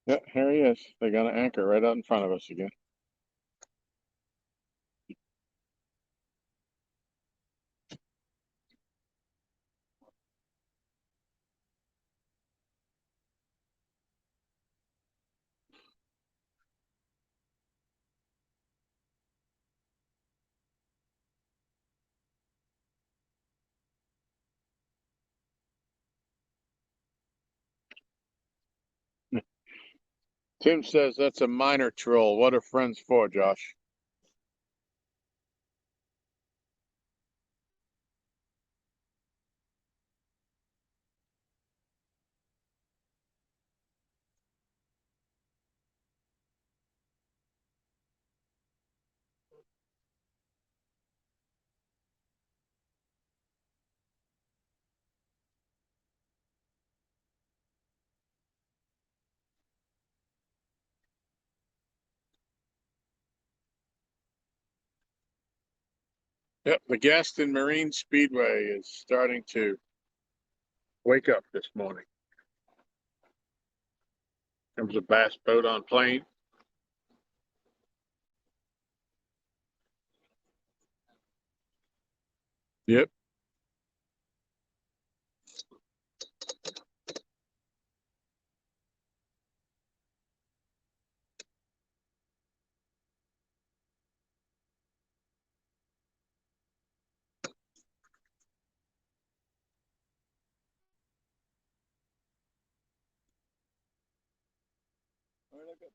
Yeah, here he is. They got an anchor right out in front of us again. Tim says that's a minor troll. What are friends for, Josh? Yep, the Gaston Marine Speedway is starting to wake up this morning. Comes a bass boat on plane. Yep.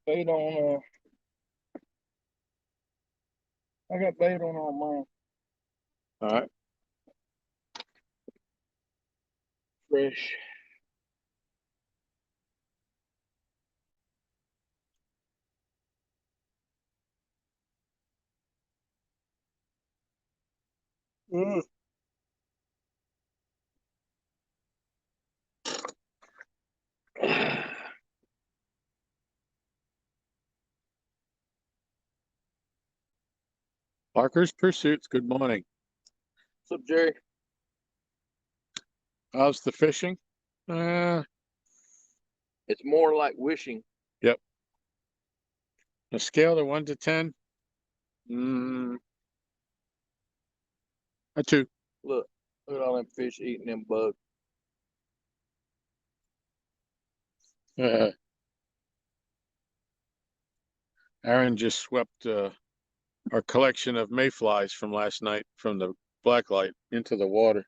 Bait on, I got bait on mine. All right. Fresh. Mm. Parker's Pursuits, good morning. What's up, Jerry? How's the fishing? It's more like wishing. Yep. A scale of 1 to 10? A 2. Look, Look at all them fish eating them bugs. Aaron just swept our collection of mayflies from last night from the blacklight into the water.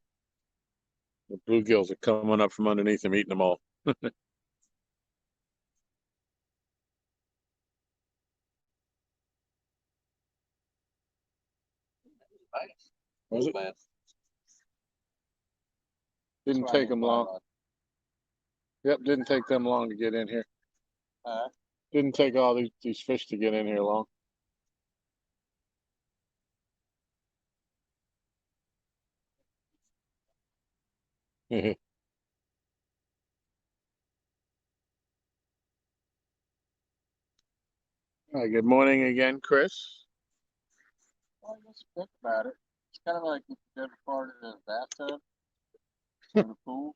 The bluegills are coming up from underneath them, eating them all. Nice. Was it? Bad. Didn't take them long. Yep, didn't take them long to get in here. Didn't take all these fish to get in here long. Hi, good morning again, Chris. Well, I guess think about it. It's kind of like if you've ever farted in a bathtub in a pool.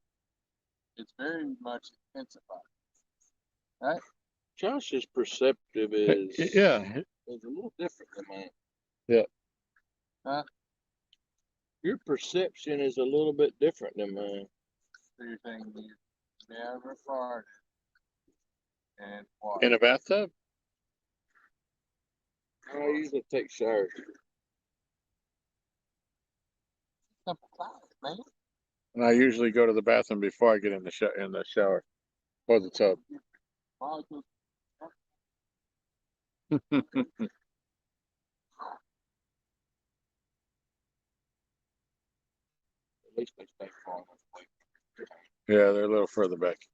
It's very much intensified. Right? Josh's perceptive is Yeah, is a little different than mine. Yeah. Huh? Your perception is a little bit different than mine. So you're saying you never farted and what? in a bathtub. I usually take showers. Simple clouds, man. And I usually go to the bathroom before I get in the shower or the tub. Molecules. At least they stay far enough away. Yeah, they're a little further back.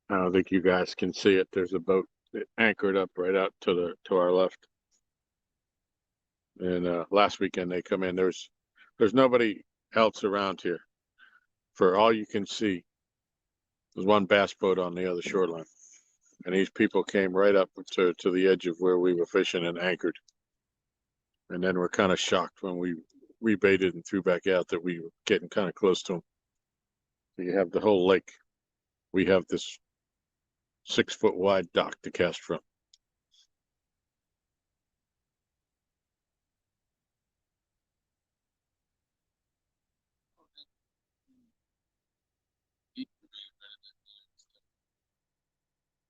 I don't think you guys can see it. There's a boat anchored up right out to our left. And last weekend they come in. There's nobody else around here. For all you can see, there's one bass boat on the other shoreline. And these people came right up to the edge of where we were fishing and anchored. And then we're kind of shocked when we rebaited and threw back out that we were getting kind of close to them. So you have the whole lake. We have this 6-foot wide dock to cast from.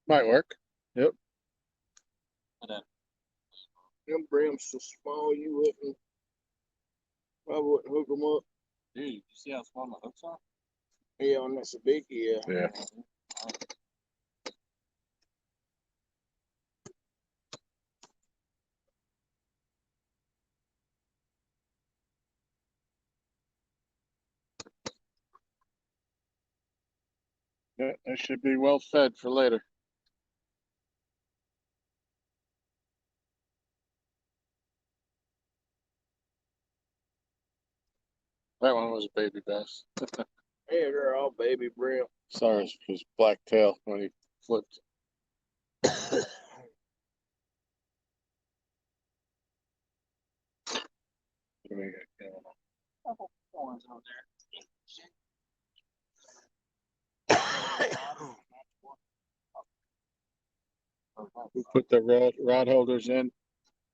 Might work. Yep. Them brims so small you wouldn't hook them up. Dude, you see how small my hooks are? Yeah, on that sabiki, yeah. Yeah. Yeah, they should be well fed for later. That one was a baby bass. Yeah, they're all baby brim. Sorry, his black tail when he flipped. Give me a camera. Couple ones on there. We put the rod holders in.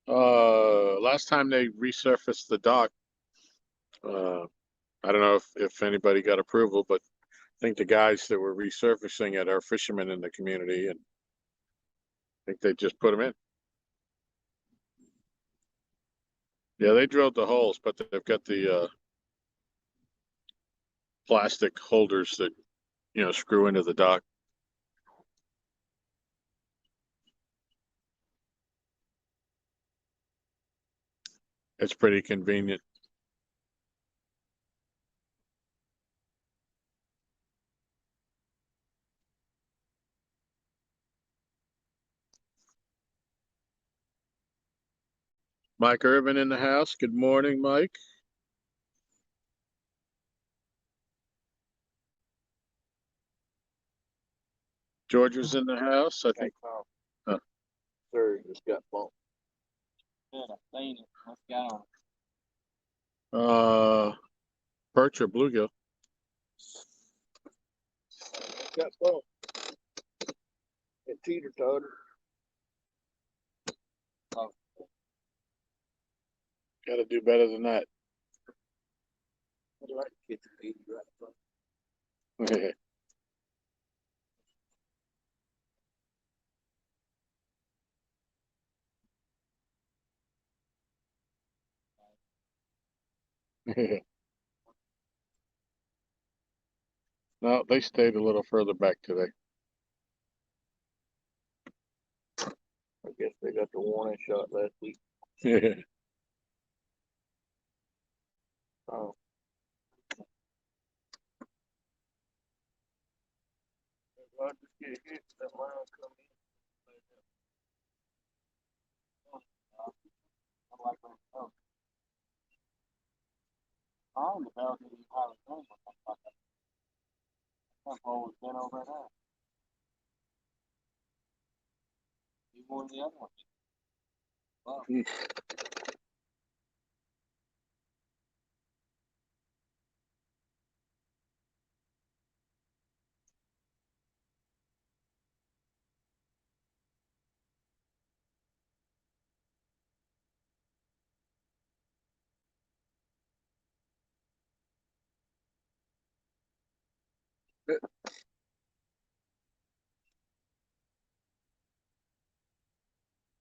Last time they resurfaced the dock, I don't know if anybody got approval, but I think the guys that were resurfacing it are fishermen in the community, and I think they just put them in. Yeah, they drilled the holes, but they've got the plastic holders that screw into the dock. It's pretty convenient. Mike Irvin in the house. Good morning, Mike. George was in the house, I think. Sir, just got bumped. Good, I've seen it. What's got on? Perch or bluegill. Got bumped. It teeter-totter. Gotta do better than that. I'd like to get the meat right. No, they stayed a little further back today. I guess they got the warning shot last week. Oh. Well, I just get hit, that line come in. I'm like, oh, how in the hell did he have a gun with that fucker? That ball was bent over there. He won the other one. Wow.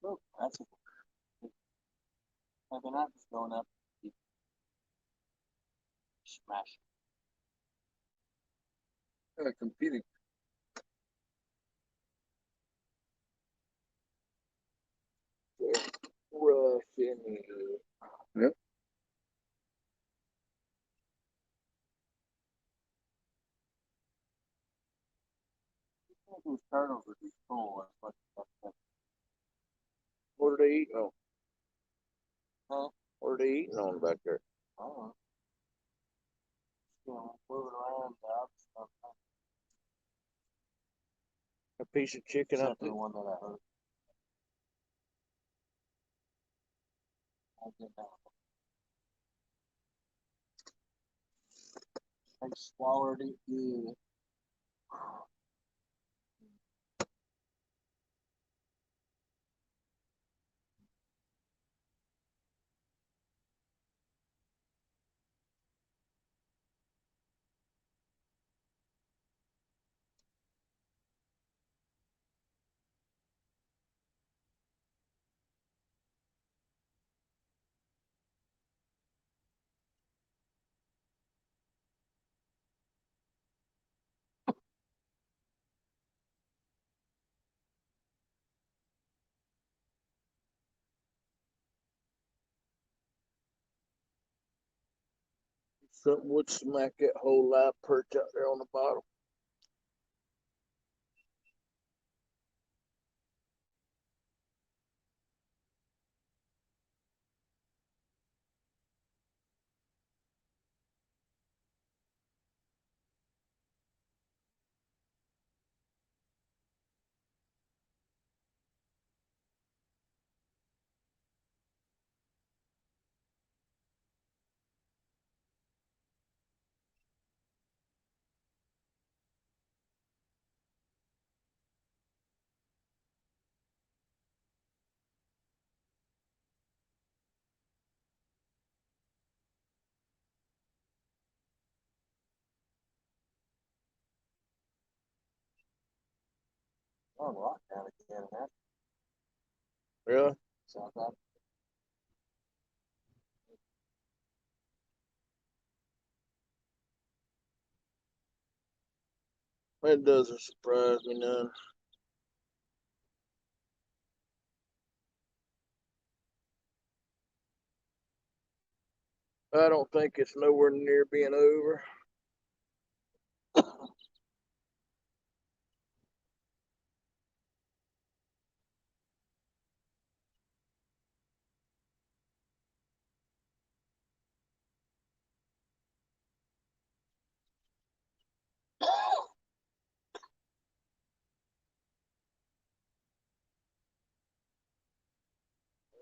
Look, that's a. And they're not just going up. Smash. Competing. Rush in here. Yep. These turtles would be cool. What are they eating on? Huh? What are they eating on back there? I don't know. Moving around the outside. A piece of chicken Except out for there. the one that I heard. I get that. I swallowed it good. Something would smack that whole live perch out there on the bottom. Oh, lockdown again, man. Really? South Africa. That doesn't surprise me none. I don't think it's nowhere near being over.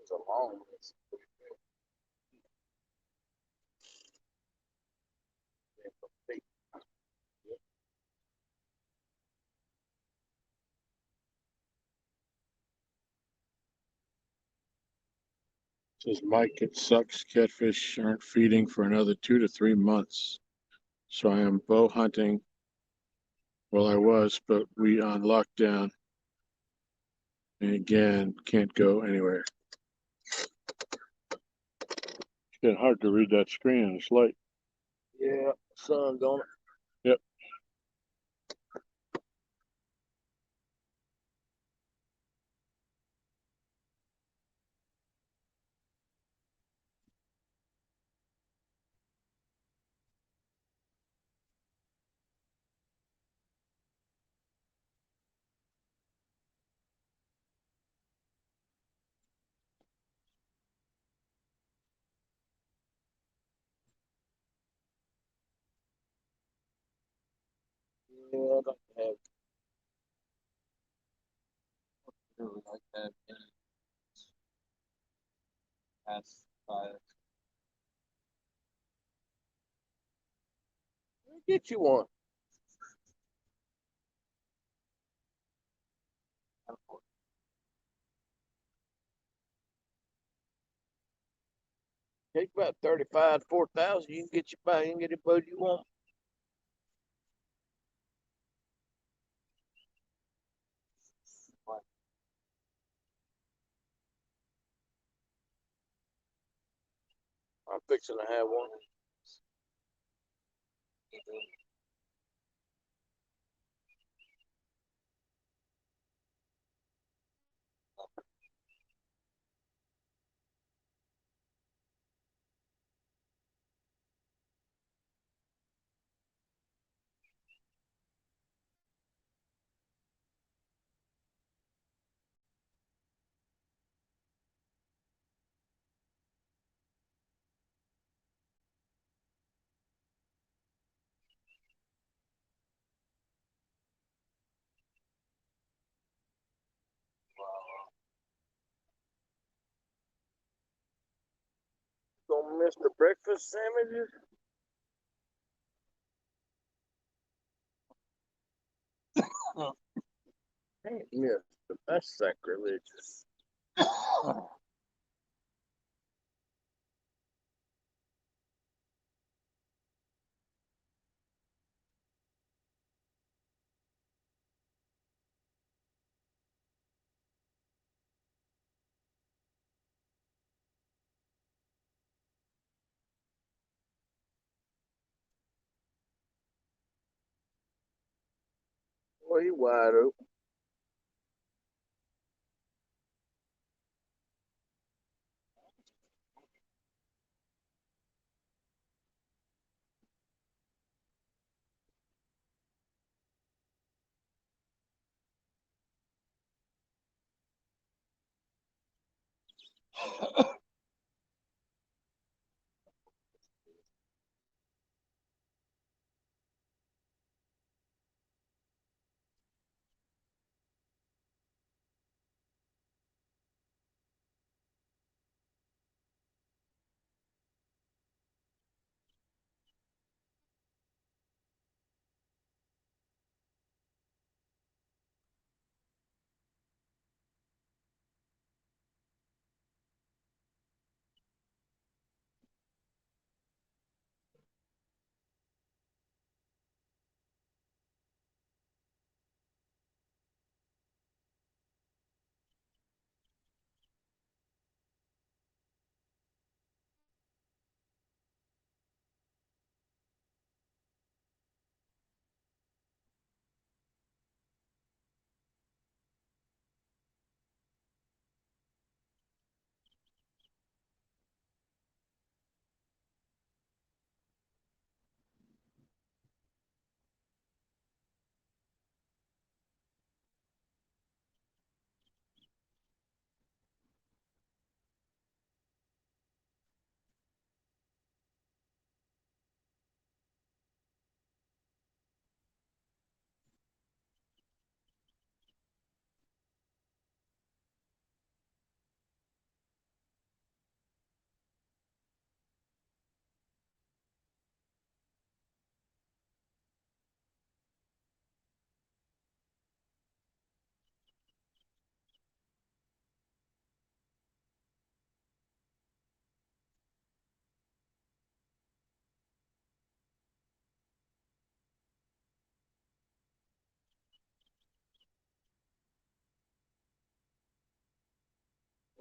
It's a long list. Says Mike, it sucks. Catfish aren't feeding for another 2 to 3 months. So I am bow hunting. Well, I was, but we on lockdown. And again, can't go anywhere. It's getting hard to read that screen in this light. Yeah, sun's on it. Yep. Yeah, I'd like to have. Really like that. Pass by it. Get you one. Take about 35 to 4,000. You can get your buy. You can get the boat you want. I'm fixing to have one. Gonna miss the breakfast sandwiches. Ain't missed, but that's sacrilegious. Boy, he wide open.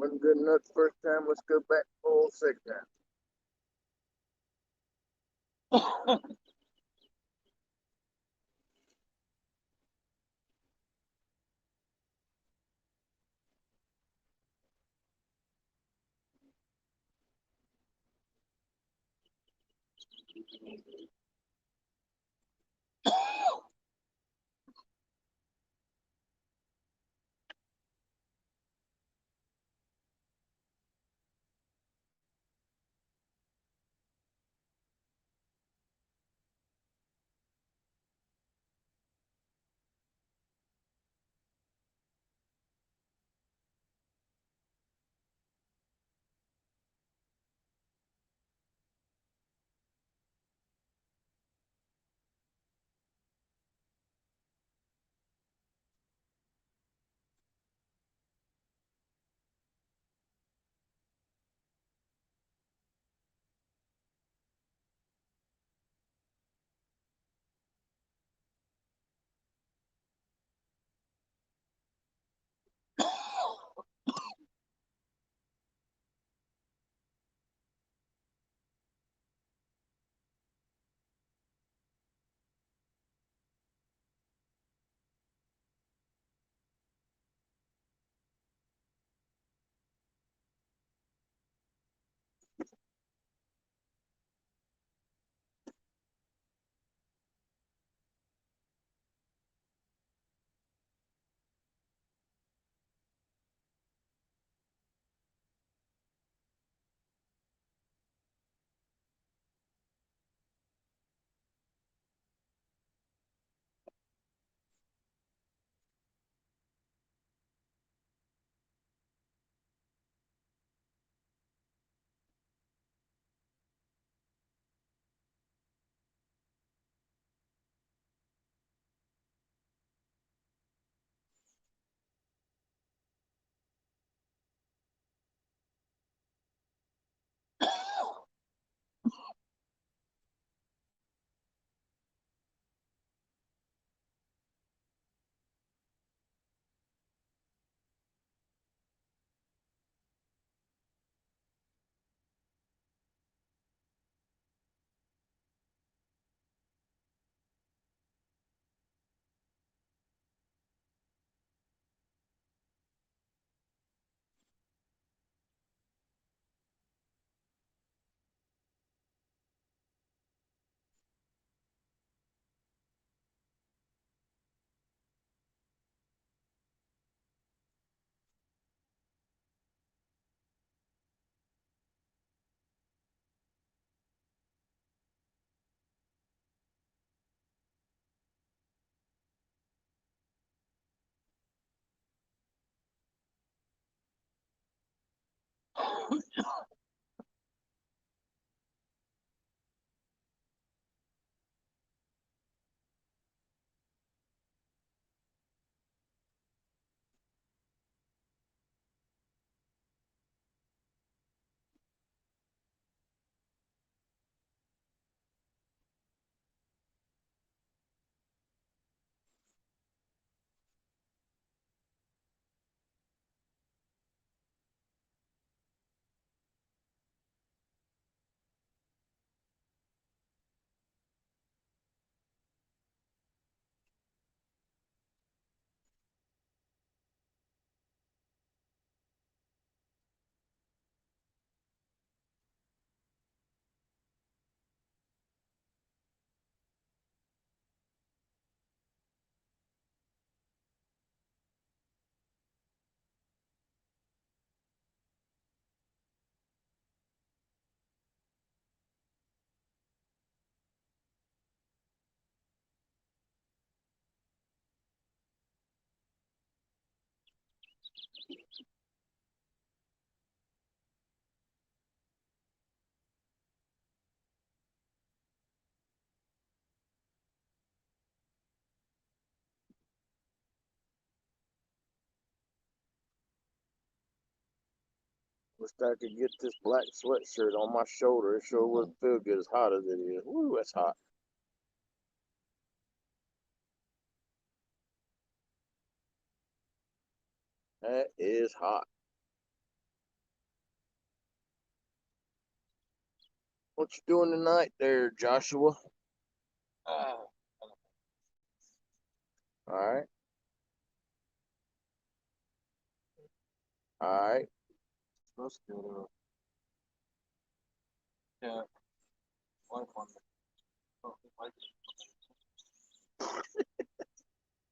Wasn't good enough the first time. Let's go back for the second time. Wish I could get this black sweatshirt on my shoulder. It sure wouldn't feel good as hot as it is. Woo, that's hot. That is hot. What you doing tonight there, Joshua? Uh, All right. All right. supposed to go to yeah, one on the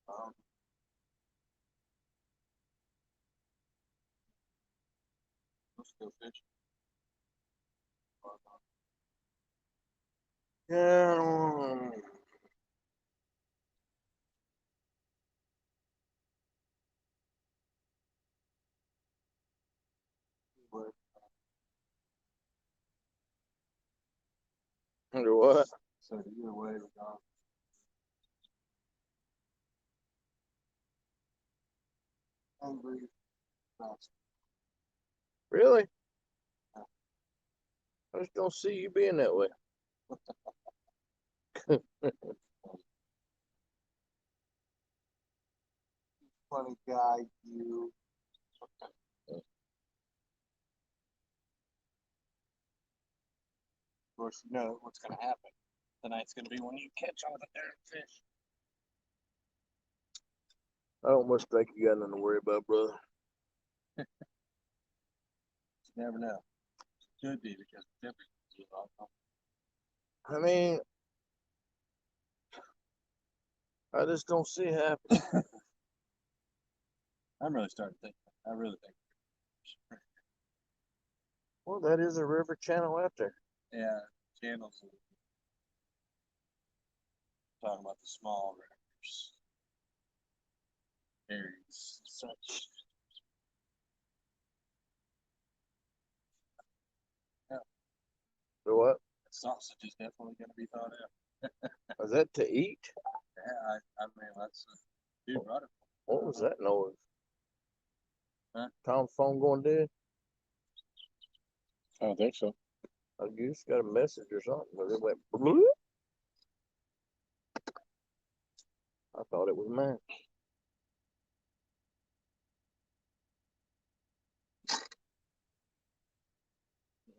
um, supposed to go fishing. Yeah. But Under what? so either way, we're gone. Hungry, fast. Really? I just don't see you being that way. Funny guy, you. Of course, you know what's going to happen. Tonight's going to be when you catch all the darn fish. I don't much think you got nothing to worry about, brother. You never know. Could be because the temperature's too low. I mean, I just don't see it happening. I'm really starting to think. I really think. Well, that is a river channel out there. Yeah, channels. Talking about the small rivers, areas, such. Yeah, So what? sausage is definitely going to be thought out. Is that to eat? Yeah, I mean that's dude brought it. What was that noise? Huh? Tom's phone going dead? I don't think so. I just got a message or something, but it went bloop. I thought it was mine.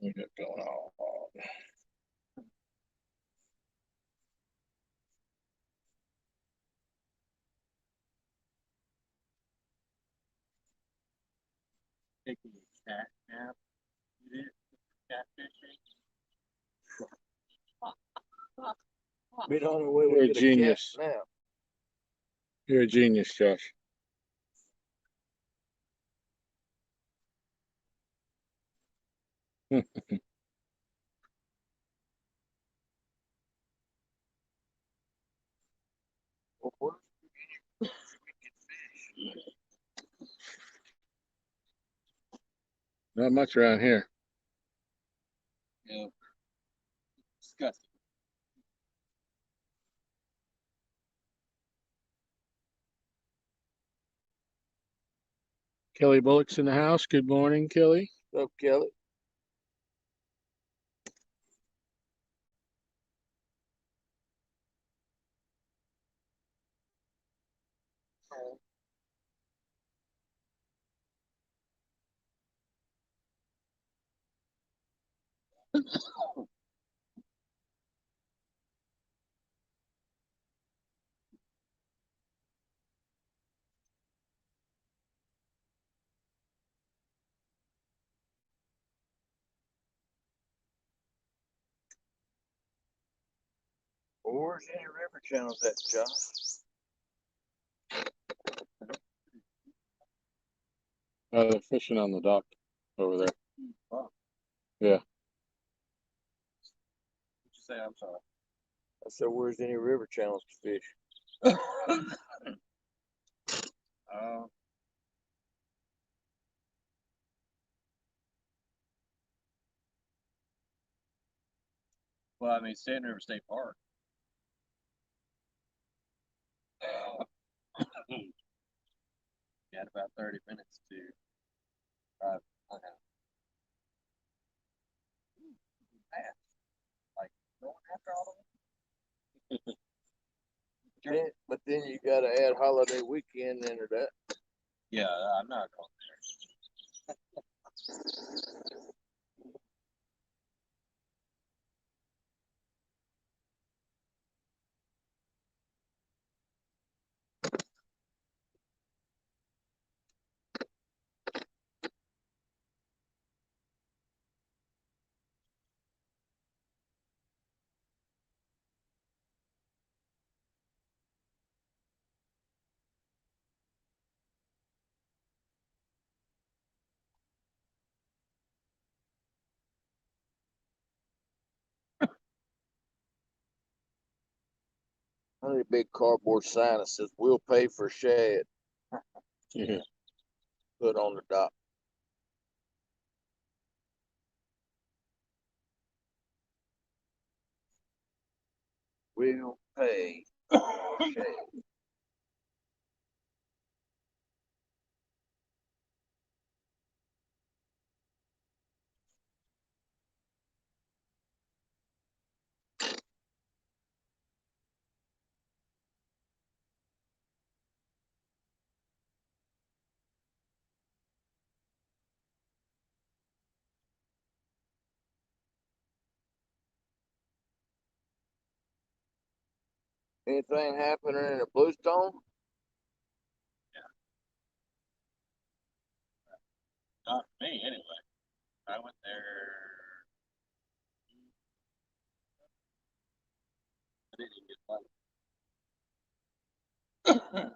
We got going on. Taking a cat nap. You did catfishing. Been on the way You're to a get genius. a cat now. You're a genius, Josh. Not much around here. Yeah. Disgusting. Kelly Bullock's in the house. Good morning, Kelly. What's up, Kelly? Well, where's any river channels at, Josh? They're fishing on the dock over there. Wow. Yeah. What'd you say? I'm sorry. I said, where's any river channels to fish? Uh, well, I mean, Sand River State Park. You had about 30 minutes to drive. Man, like going after all of But then you got to add holiday weekend into that. Yeah, I'm not going there. I need a big cardboard sign that says, "We'll pay for shad." Yeah. Put on the dock. We'll pay for shad. Anything happening in the Bluestone? Not for me, anyway. I went there. I didn't even get money.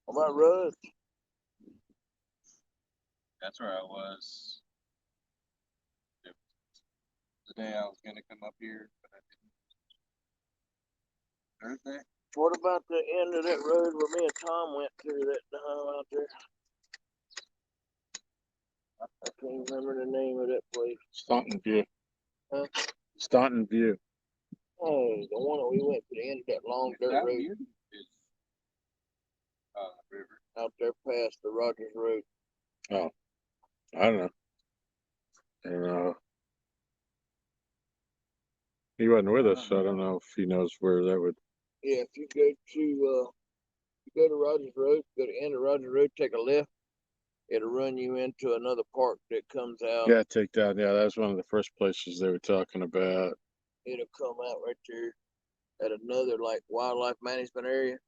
What about Rudd? That's where I was the day I was gonna come up here, but I didn't. Thursday? What about the end of that road where me and Tom went through that out there? I can't remember the name of that place. Staunton View. Huh? Staunton View. Oh, the one that we went to the end of that long dirt That road view is river. out there past the Rogers Road. Oh, I don't know. I don't know. He wasn't with us, so I don't know if he knows where that would. Yeah, if you go to Rogers Road, go to the end of Rogers Road, take a left, it'll run you into another park that comes out. Yeah, take down. Yeah, that's one of the first places they were talking about. It'll come out right there at another like wildlife management area.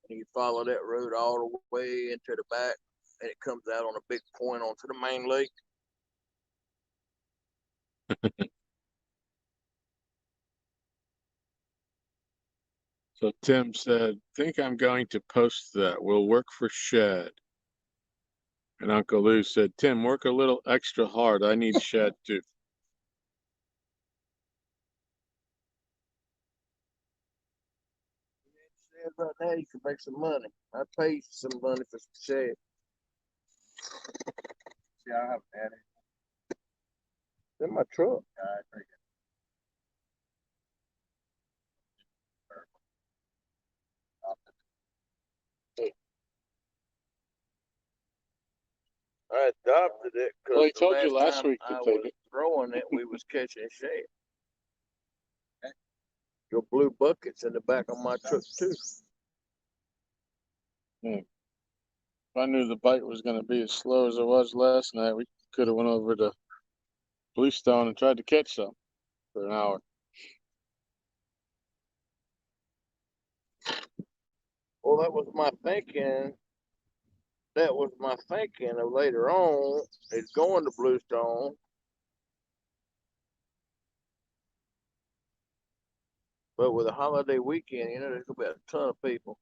And you follow that road all the way into the back, and it comes out on a big point onto the main lake. So Tim said, think I'm going to post that. We'll work for Shad. And Uncle Lou said, Tim, work a little extra hard. I need Shad too. Right now, you can make some money. I pay you some money for some shade. See, I haven't had it. In my truck. I think I adopted it because Well, he told you last week to I take was it. throwing it, we was catching shade. Your blue buckets in the back of my truck too. Yeah. If I knew the bite was going to be as slow as it was last night, we could have went over to Bluestone and tried to catch some for an hour. Well, that was my thinking. That was my thinking of later on is going to Bluestone. But with a holiday weekend, there's gonna be a ton of people.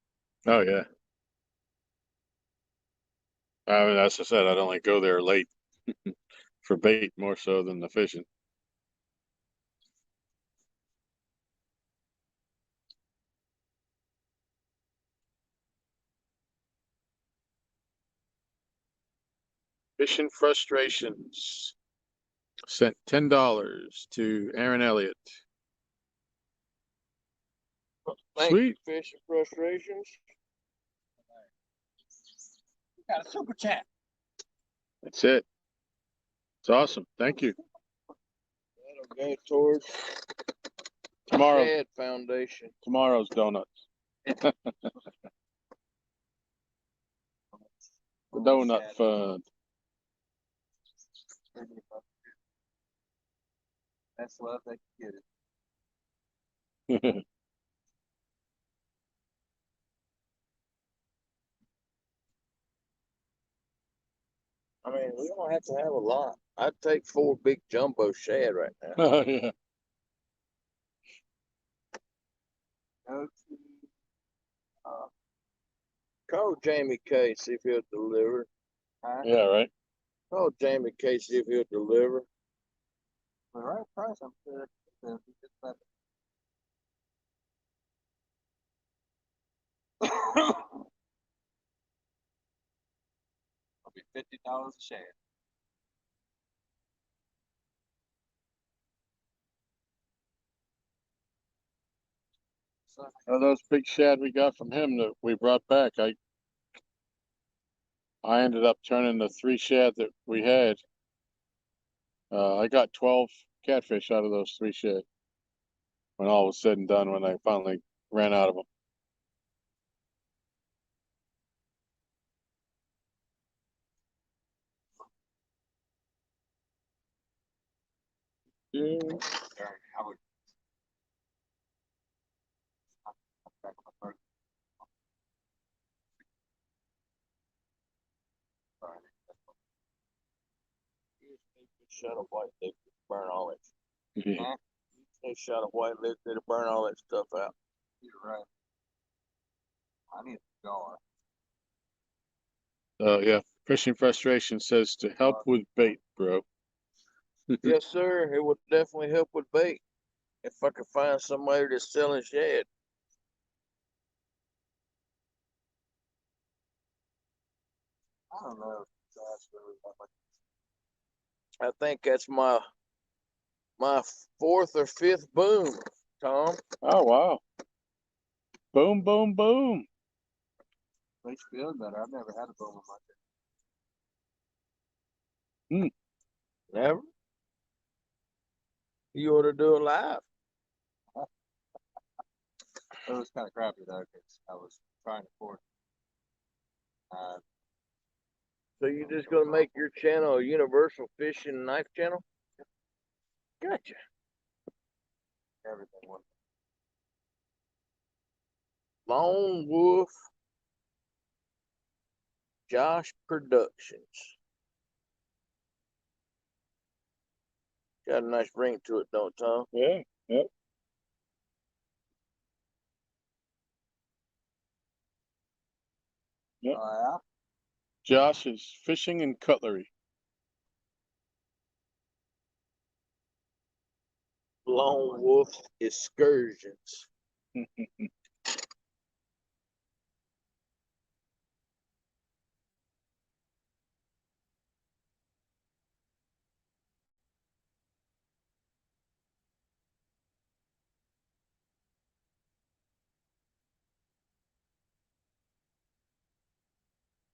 Oh, yeah. I mean, as I said, I'd only go there late for bait more so than the fishing. Fishing frustrations. Sent $10 to Aaron Elliott. Thank Sweet. you, fishing frustrations. got a super chat. That's it. It's awesome. Thank you. That'll go towards Tomorrow's Shad Foundation. donuts. The donut fund. That's love, they can get it. I mean, we don't have to have a lot. I'd take 4 big jumbo shad right now. Oh, yeah. Go to Call Jamie K, see if he'll deliver. Yeah, right. Call Jamie K, see if he'll deliver. the right price. I'm sure. It'll be $50 a shad. So, Those big shad we got from him that we brought back, I ended up turning the 3 shad that we had. I got 12 catfish out of those 3 shad. When all was said and done, when I finally ran out of them. Yeah. I would. Back on the first. Sorry. Shot of white liquid, burn all that. Huh? They shot of white liquid to burn all that stuff out. You're right. I need a jar. Yeah. Fishing Frustration says to help with bait, bro. Yes, sir. It would definitely help with bait if I could find somebody that's selling shad. I don't know if Josh really that much. I think that's my 4th or 5th boom, Tom. Oh wow. Boom, boom, boom. Makes me feel better. I've never had a boom in my Never. You ought to do it live. It was kind of crappy though, because I was trying to afford. So you just gonna make your channel a universal fishing knife channel? Gotcha. Everything was. Lone Wolf Josh Productions. Got a nice ring to it, don't it, Tom? Yeah. Yep. Yep. Yeah. Josh's Fishing and Cutlery. Lone Wolf Excursions.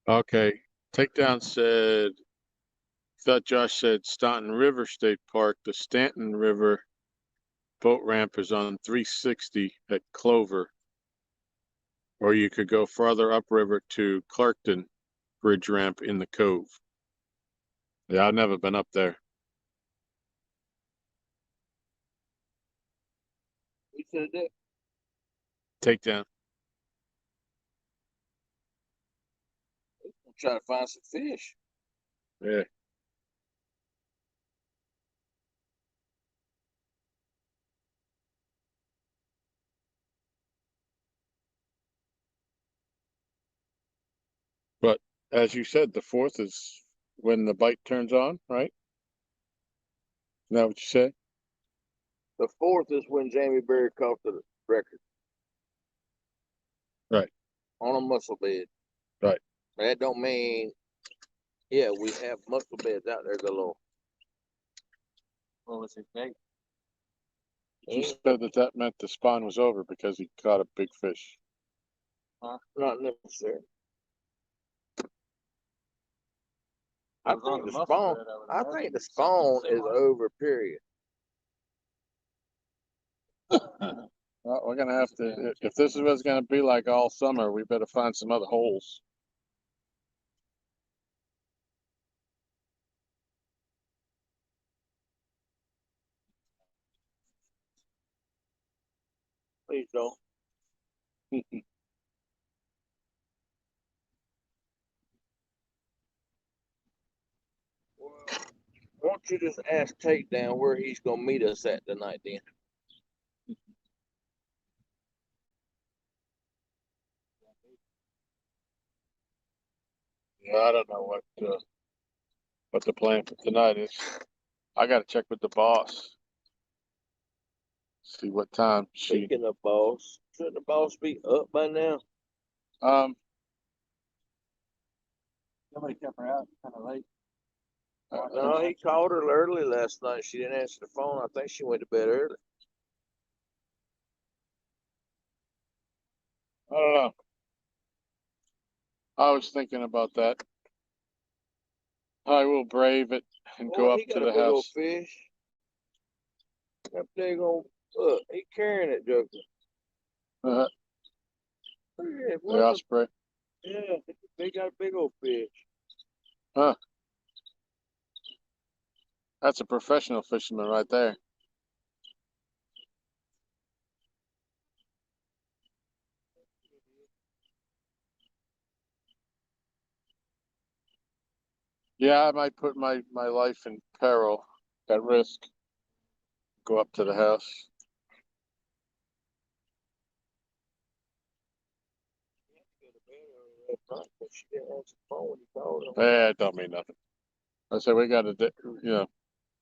Okay. Takedown said, thought Josh said Staunton River State Park. The Stanton River boat ramp is on 360 at Clover. Or you could go farther upriver to Clarkton Bridge ramp in the Cove. Yeah, I've never been up there. He said that. Takedown. I'm trying to find some fish. Yeah. But as you said, the 4th is when the bite turns on, right? Isn't that what you said? The 4th is when Jamie Berry caught the record. Right. On a muscle bed. Right. That don't mean, yeah, we have muscle beds out there galore. What was his name? You said that meant the spawn was over because he caught a big fish. Not necessary. I It was on think the muscle spawn. bed, would I imagine think the it's something spawn is similar. over. Period. Well, we're gonna have to. If this is what's gonna be like all summer, we better find some other holes. Please don't. Well, why don't you just ask Takedown where he's gonna meet us at tonight, then? Yeah, I don't know what the plan for tonight is. I gotta check with the boss. See what time she. Speaking of boss, shouldn't the boss be up by now? Somebody kept her out kind of late. No, he called her early last night. She didn't answer the phone. I think she went to bed early. I don't know. I was thinking about that. I will brave it and go up He to got a the big old house. fish. That big old, look, he carrying it, Joker. Uh, Look at it, the what the- osprey. Yeah, they got a big old fish. Huh. That's a professional fisherman right there. Yeah, I might put my life in peril, at risk. Go up to the house. She didn't answer the phone when you called him. Eh, it don't mean nothing. I said we got to,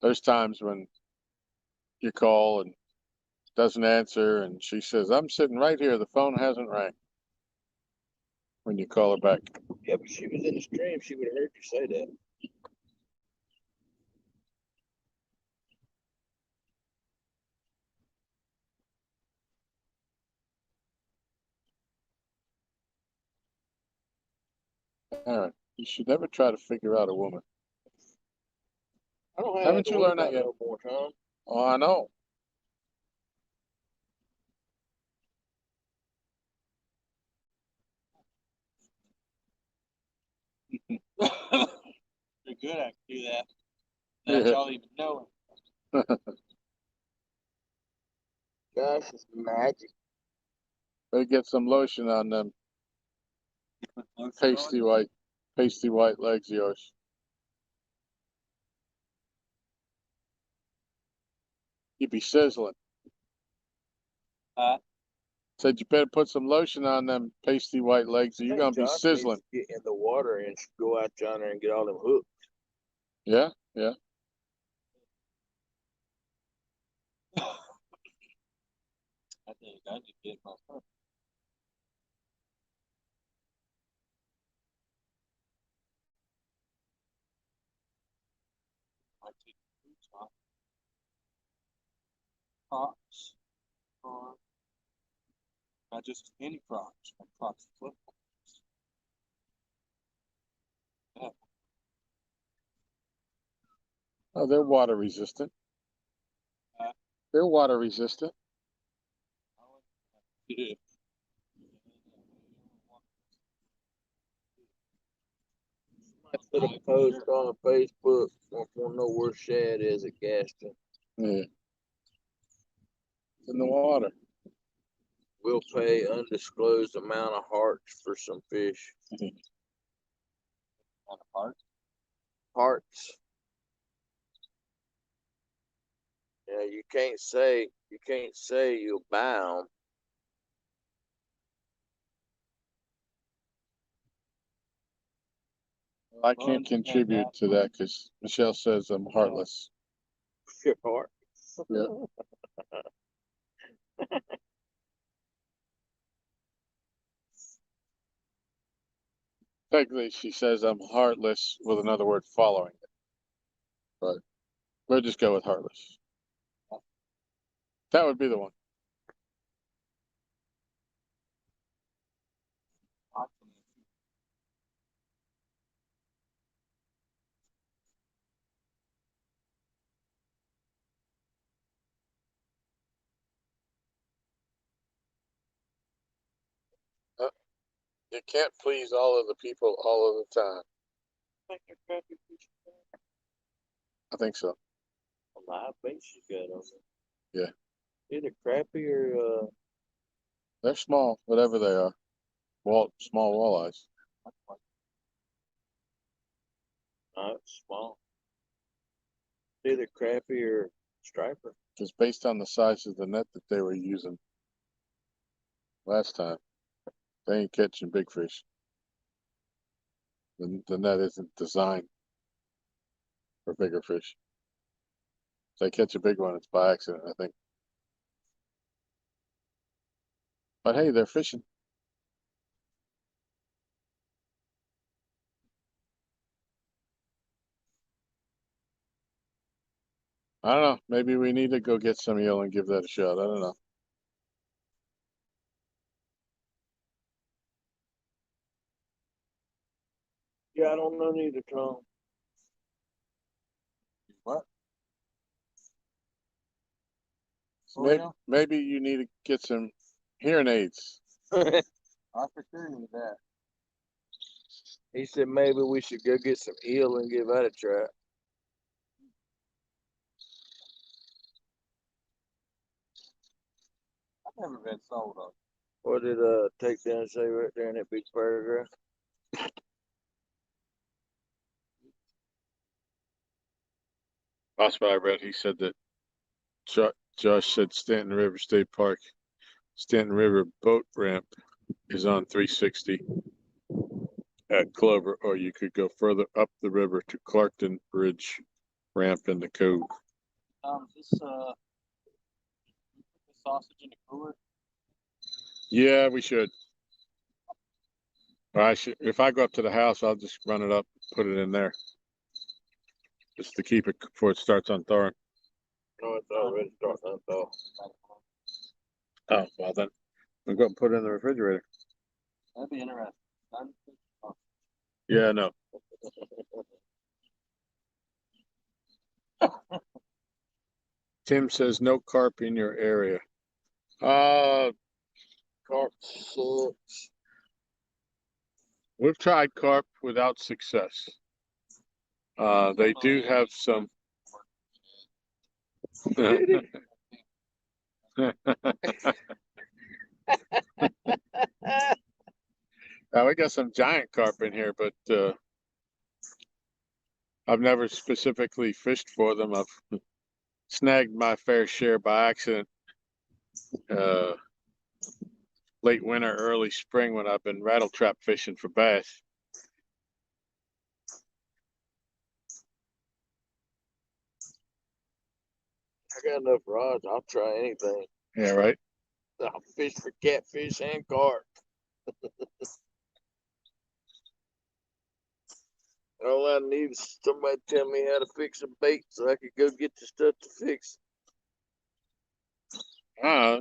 there's times when you call and doesn't answer, and she says, "I'm sitting right here. The phone hasn't rang." When you call her back. Yeah, but she was in the stream. She would have heard you say that. All right. You should never try to figure out a woman. I don't have Haven't to you worry learned that about yet? no more, Tom. Oh, I know. You're good at do that. That Yeah. y'all even know Gosh, it's magic. They get some lotion on them it. pasty white legs of yours. You'd be sizzling. Huh? Said you better put some lotion on them pasty white legs, or you're gonna be Josh needs sizzling. to get in the water and go out down there and get all them hooks. Yeah, yeah. I think I need to get my phone. I take the boots off. Crocs. Or not just any Crocs, like Crocs flip. Oh, they're water resistant. Uh, They're water resistant. Yeah. I put a post on Facebook. Want to know where Shad is at Gaston. Yeah. In the water. We'll pay undisclosed amount of hearts for some fish. On a part. Hearts. Yeah, you can't say you'll buy them. I can't contribute to that because Michelle says I'm heartless. Your heart. Yeah. Technically, she says I'm heartless with another word following it. But we'll just go with heartless. That would be the one. You can't please all of the people all of the time. I think so. A live bait she got on Yeah. there. Either crappie or They're small, whatever they are. Small walleyes. it's small. Either crappie or striper. Because based on the size of the net that they were using last time, they ain't catching big fish. The net isn't designed for bigger fish. If they catch a big one, it's by accident, I think. But hey, they're fishing. I don't know. Maybe we need to go get some eel and give that a shot. I don't know. Yeah, I don't know neither, Tom. What? Maybe you need to get some hearing aids. I for sure need that. He said maybe we should go get some eel and give that a try. I've never been sold on. What did Takedown say right there in that big paragraph? That's what I read. He said that Josh said Stanton River State Park, Stanton River boat ramp is on 360 at Clover, or you could go further up the river to Clarkton Bridge ramp in the cove. Is this you put the sausage in the cooler? Yeah, we should. Or I should. If I go up to the house, I'll just run it up, put it in there, just to keep it before it starts on thawing. No, it's already starting to thaw. Oh, well then, we'll go and put it in the refrigerator. That'd be interesting. Yeah, no. Tim says no carp in your area. Carp sucks. We've tried carp without success. They do have some. We got some giant carp in here, but I've never specifically fished for them. I've snagged my fair share by accident. Late winter, early spring when I've been rattle trap fishing for bass. I got enough rods. I'll try anything. Yeah, right. I'll fish for catfish and carp. All I need is somebody to tell me how to fix a bait so I could go get the stuff to fix.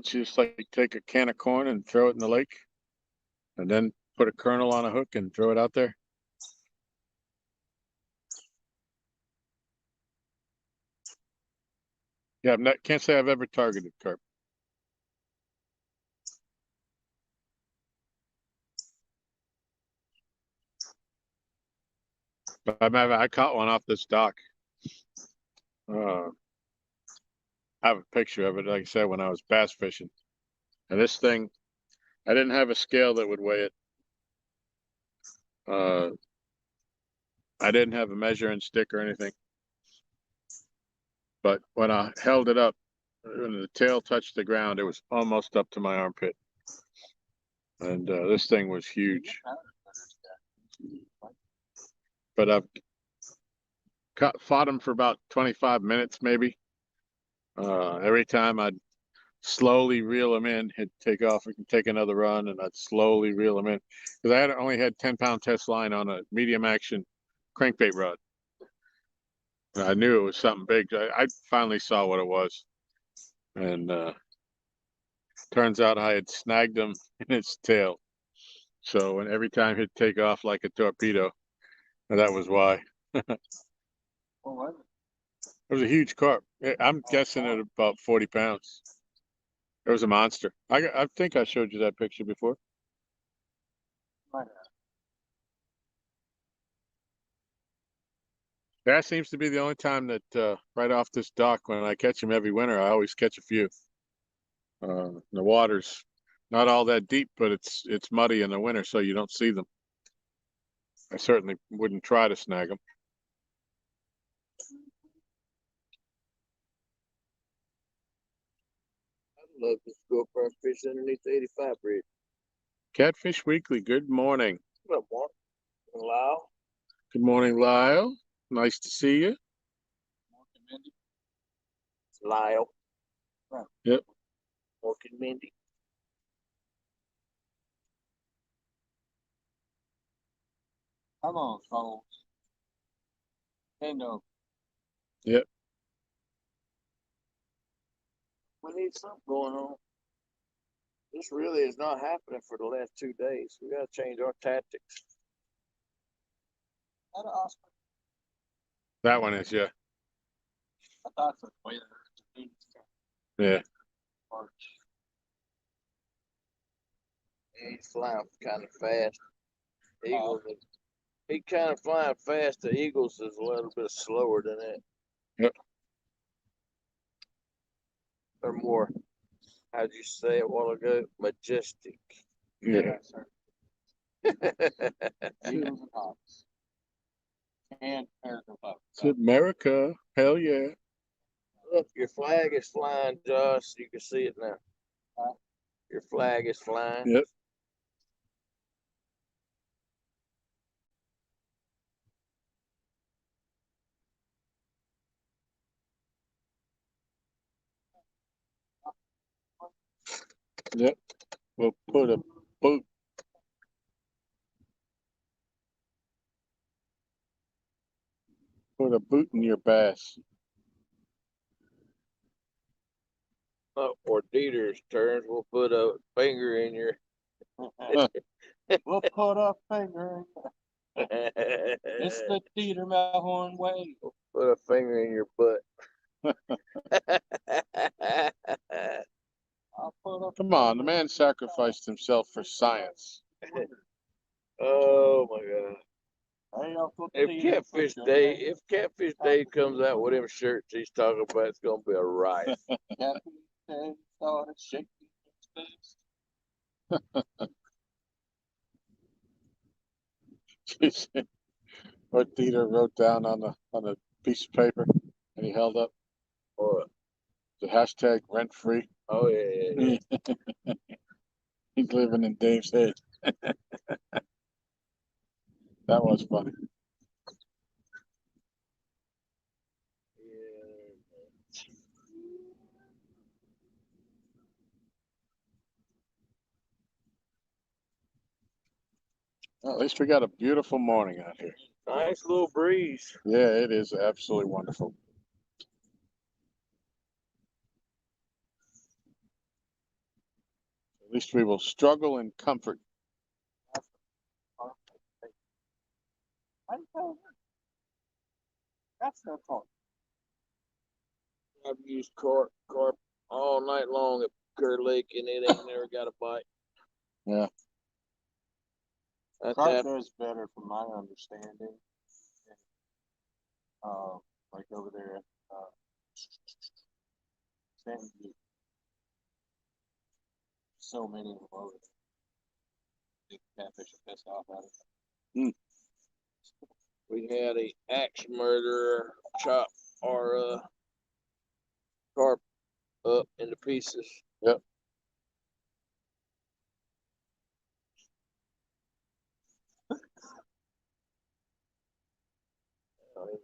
Just like take a can of corn and throw it in the lake, and then put a kernel on a hook and throw it out there. Yeah, can't say I've ever targeted carp. But I caught one off this dock. I have a picture of it, like I said, when I was bass fishing. And this thing, I didn't have a scale that would weigh it. I didn't have a measuring stick or anything. But when I held it up, when the tail touched the ground, it was almost up to my armpit. And this thing was huge. But I've fought him for about 25 minutes, maybe. Every time I'd slowly reel him in, he'd take off and take another run, and I'd slowly reel him in. Because I had only had 10-pound test line on a medium action crankbait rod. I knew it was something big. I finally saw what it was. And turns out I had snagged him in its tail. So every time he'd take off like a torpedo, and that was why. What was it? It was a huge carp. I'm guessing at about 40 pounds. It was a monster. I think I showed you that picture before. Might have. That seems to be the only time that right off this dock, when I catch them every winter, I always catch a few. The water's not all that deep, but it's muddy in the winter, so you don't see them. I certainly wouldn't try to snag them. I'd love to go for a fish underneath the 85 bridge. Catfish Weekly, good morning. What, Mark? Lyle? Good morning, Lyle. Nice to see you. Mark and Mindy. Lyle. Right. Yep. Mark and Mindy. How long, folks? Hey, no. Yep. We need something going on. This really is not happening for the last 2 days. We gotta change our tactics. At a hospital. That one is, yeah. I thought the way Yeah. March. He's flying kind of fast. Eagles, he kind of flying fast. The Eagles is a little bit slower than that. Yep. They're more, how'd you say it a while ago? Majestic. Yeah. Sir. Eagles and Hawks. And American Bucks. It's America. Hell yeah. Look, your flag is flying, Josh. You can see it now. Your flag is flying. Yep. Yep. We'll put a boot. Put a boot in your bass. Or Dieter's turns. We'll put a finger in your. We'll put a finger in. It's the Dieter Melhorn way. Put a finger in your butt. I'll put a Come on, the man sacrificed himself for science. Oh my God! Hey, Uncle If Dieter, Catfish put your Day, name- if Catfish Day comes out with them shirts he's talking about, it's gonna be a riot. Catfish Day started shaking his fist. What Dieter wrote down on the piece of paper and he held up Or, the hashtag rent free. oh yeah. He's living in Dave's head. That was funny. Well, at least we got a beautiful morning out here. Nice little breeze. Yeah, it is absolutely wonderful. At least we will struggle in comfort. That's their fault. I've used carp all night long at Kerr Lake, and it ain't never got a bite. Yeah. That's Carp that. does better from my understanding. Like over there at San Diego. So many of them over there. Big catfish are pissed off at it. We had a axe murderer chop our carp up into pieces. Yep.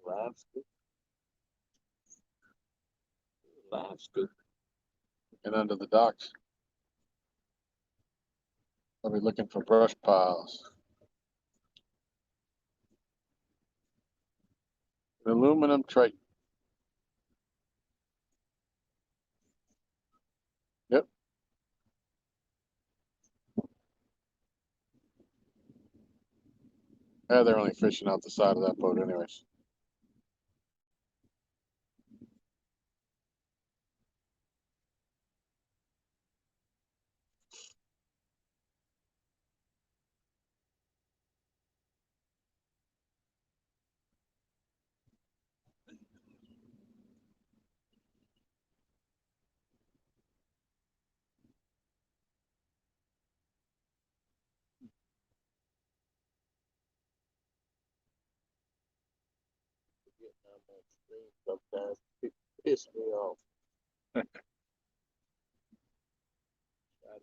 Life's good. Life's good. And under the docks. I'll be looking for brush piles. Aluminum tray. Yep. Yeah, they're only fishing out the side of that boat anyways. Sometimes it piss me off. Try to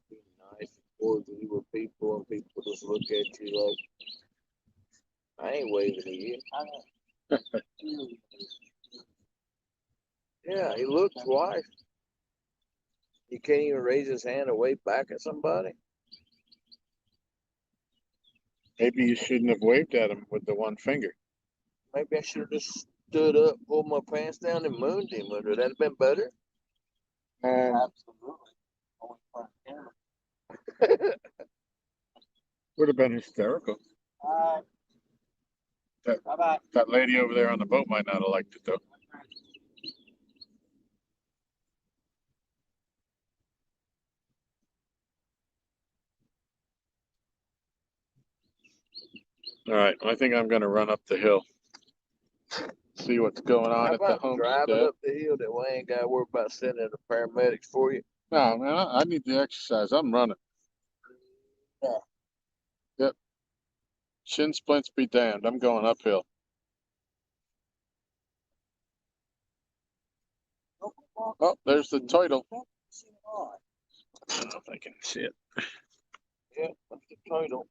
be nice and cordial with people, and people just look at you like, I ain't waving at you. Yeah, he looked twice. He can't even raise his hand and wave back at somebody. Maybe you shouldn't have waved at him with the one finger. Maybe I should have just stood up, pulled my pants down, and mooned him. Would that have been better? Absolutely. Only front camera. Would have been hysterical. Bye-bye. That lady over there on the boat might not have liked it though. All right, I think I'm gonna run up the hill. See what's going on How at the about homestead. driving up the hill that we ain't got to worry about sending the paramedics for you? No, man, I need the exercise. I'm running. Yeah. Yep. Shin splints be damned. I'm going uphill. Oh, there's the title. I don't know if I can see it. Yeah, that's the title.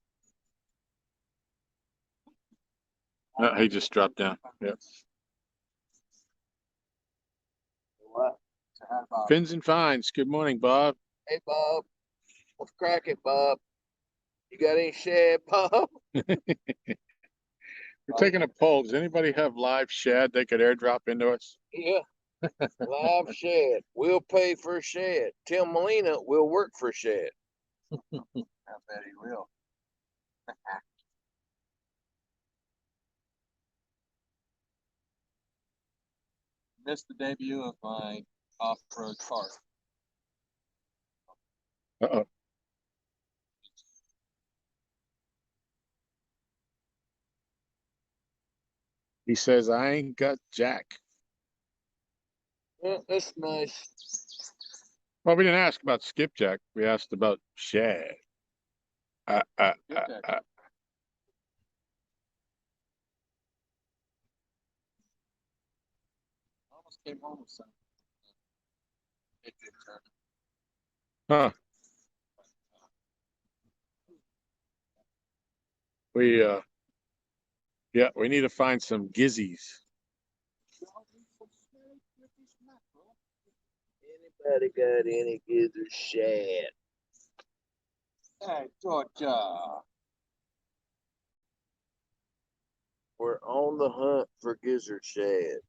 No, he just dropped down. Yep. What? Fins and Fines. Good morning, Bob. Hey, Bob. What's cracking, Bob? You got any shad, Bob? We're taking a poll. Does anybody have live shad they could airdrop into us? Yeah. Live shad. We'll pay for a shad. Tell Molina we'll work for a shad. I bet he will. Missed the debut of my off-road cart. Uh-oh. He says, I ain't got Jack. Yeah, that's nice. Well, we didn't ask about skipjack. We asked about shad. Skipjack. Almost came home with some. It did turn. Huh. Yeah, we need to find some gizzies. Anybody got any gizzard shad? Hey, Georgia. We're on the hunt for gizzard shad.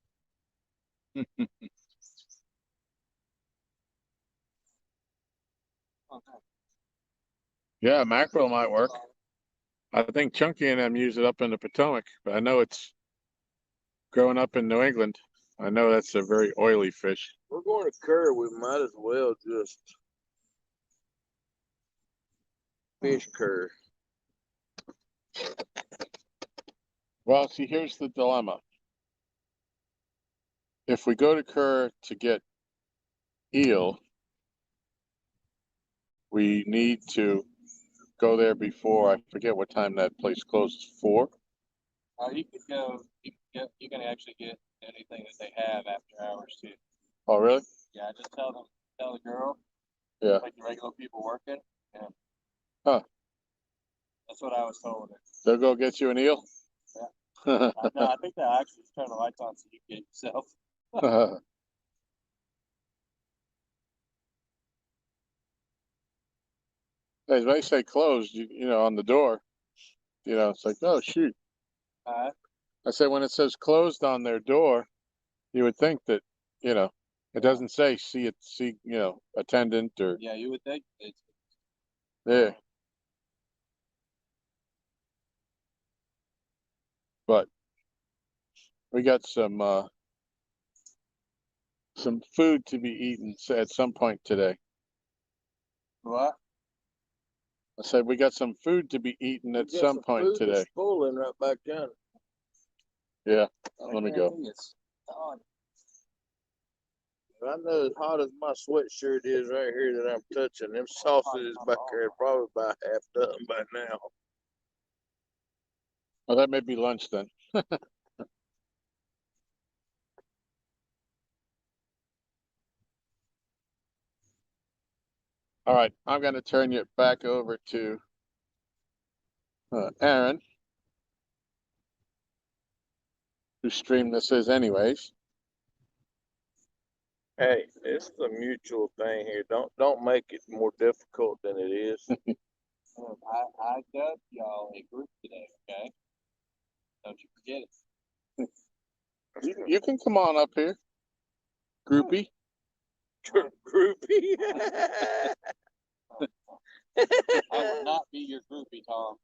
Yeah, mackerel might work. I think Chunky and them use it up in the Potomac, but I know it's growing up in New England. I know that's a very oily fish. We're going to Kerr. We might as well just fish Kerr. Well, see, here's the dilemma. If we go to Kerr to get eel, we need to go there before, I forget what time that place closes, 4? You could go. You can actually get anything that they have after hours too. Oh, really? Yeah, just tell the girl. Yeah. Like the regular people working. Yeah. Huh. That's what I was told. They'll go get you an eel? No, I think they actually just turn the lights on so you can get yourself. As they say closed, you know, on the door, you know, it's like, oh, shoot. I say when it says closed on their door, you would think that, you know, it doesn't say see, you know, attendant or, Yeah, you would think it's. yeah. But we got some food to be eaten at some point today. What? I said we got some food to be eaten at some point today. Spoiling right back down. Yeah, let me go. I know as hot as my sweatshirt is right here that I'm touching, them sausages back there are probably about half done by now. Well, that may be lunch then. All right, I'm going to turn you back over to Aaron, whose stream this is anyways. Hey, it's a mutual thing here. Don't make it more difficult than it is. I dubbed y'all a group today, okay? Don't you forget it. You can come on up here, groupie. Groupie. I would not be your groupie, Tom.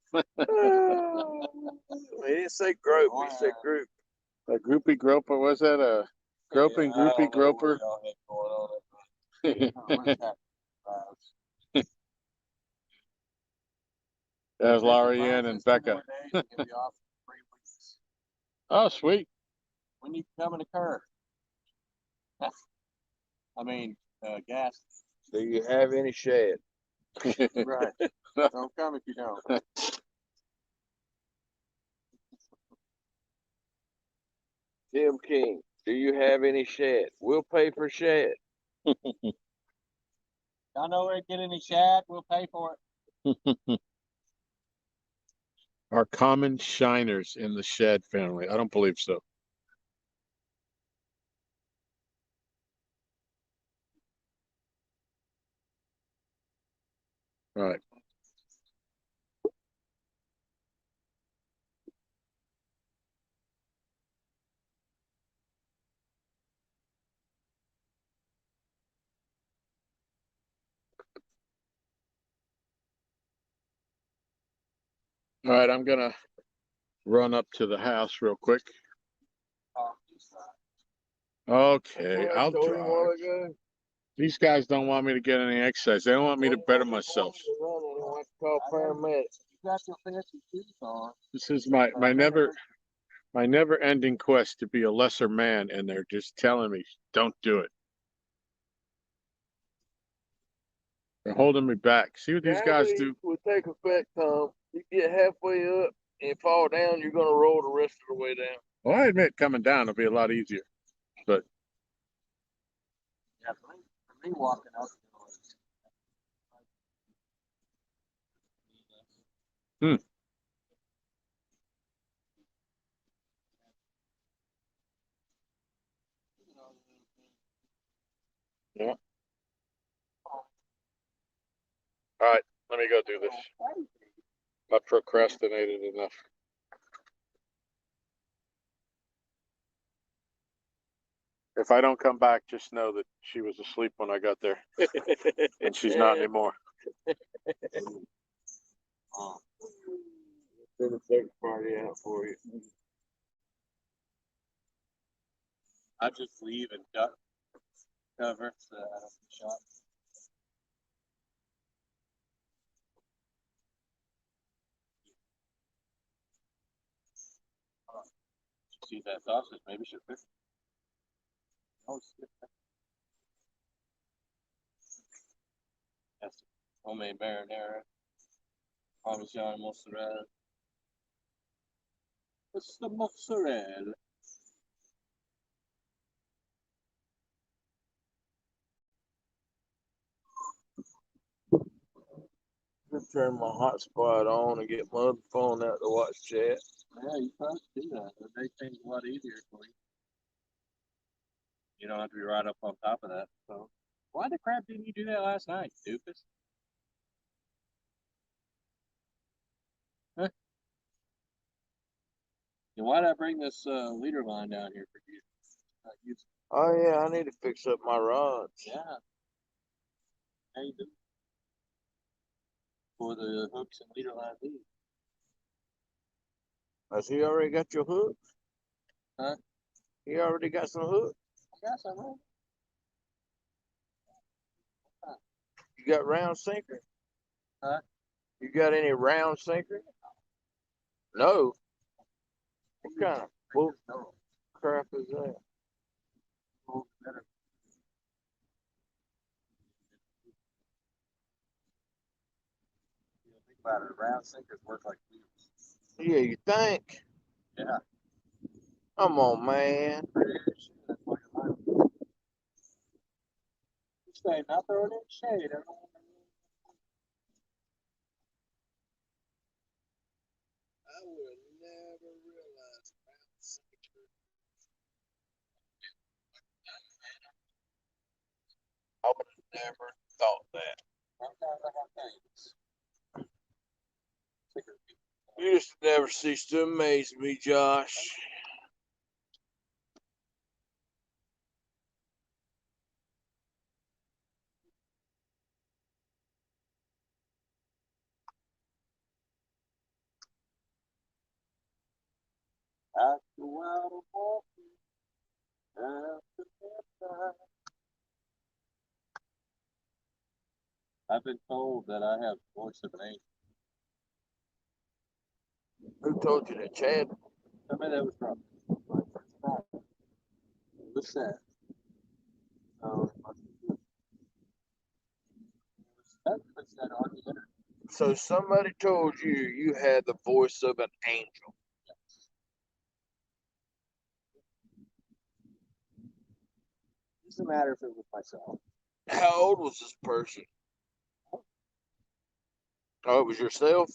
He didn't say grope, he said group. A groupie groper, was that a groping groupie groper? There's Laurie Ann and Becca. Oh, sweet. When you come in the car. I mean, gas. Do you have any shad? Right. Don't come if you don't. Tim King, do you have any shad? We'll pay for shad. Y'all know where to get any shad? We'll pay for it. Are common shiners in the shad family? I don't believe so. All right. All right, I'm gonna run up to the house real quick. Okay, I'll drive. These guys don't want me to get any exercise. They don't want me to better myself. Call paramedics. You got your fancy shoes on. This is my never ending quest to be a lesser man, and they're just telling me don't do it. They're holding me back. See what these guys do? Will take effect, Tom. You get halfway up and fall down, you're gonna roll the rest of the way down. Well, I admit coming down will be a lot easier, but Yeah, for me walking up. yeah. All right, let me go do this. I procrastinated enough. If I don't come back, just know that she was asleep when I got there, and she's not anymore. Then the second party out for you. I just leave and duck cover so I don't get shot. See that sausage? Maybe should fix it. Oh, skip that. That's homemade marinara. Parmesan mozzarella. What's the mozzarella? Just turn my hotspot on and get my other phone out to watch chat. Yeah, you probably do that. It makes things a lot easier for you. You don't have to be right up on top of that. So, why the crap didn't you do that last night, doofus? Huh? And why did I bring this leader line down here for you? Oh yeah, I need to fix up my rods. Yeah. How you doing? For the hooks and leader line lead. Has he already got your hook? Huh? He already got some hook? I got some. You got round sinker? Huh? You got any round sinker? No. What kind of bull crap is that? Think about it. Round sinkers work like wheels. Yeah, you think? Yeah. Come on, man. You say not throwing in shade. I would never realize round sinker. I would have never thought that. You just never cease to amaze me, Josh. After a while of walking, after midnight. I've been told that I have the voice of an angel. Who told you that, Chad? Tell me that was wrong. It was sad. So, that puts that on the internet. So somebody told you you had the voice of an angel. It doesn't matter if it was myself. How old was this person? Oh, it was yourself?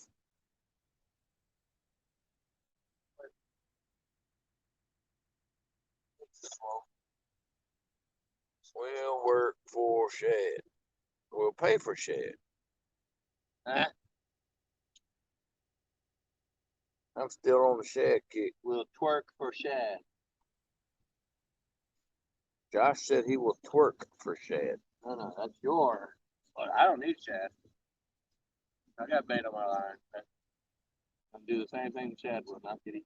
We'll work for Shad. We'll pay for Shad. Huh? I'm still on the Shad kick. We'll twerk for Shad. Josh said he will twerk for Shad. No, that's your. But I don't need Shad. I got bait on my line. I'm do the same thing Chad would, not kidding.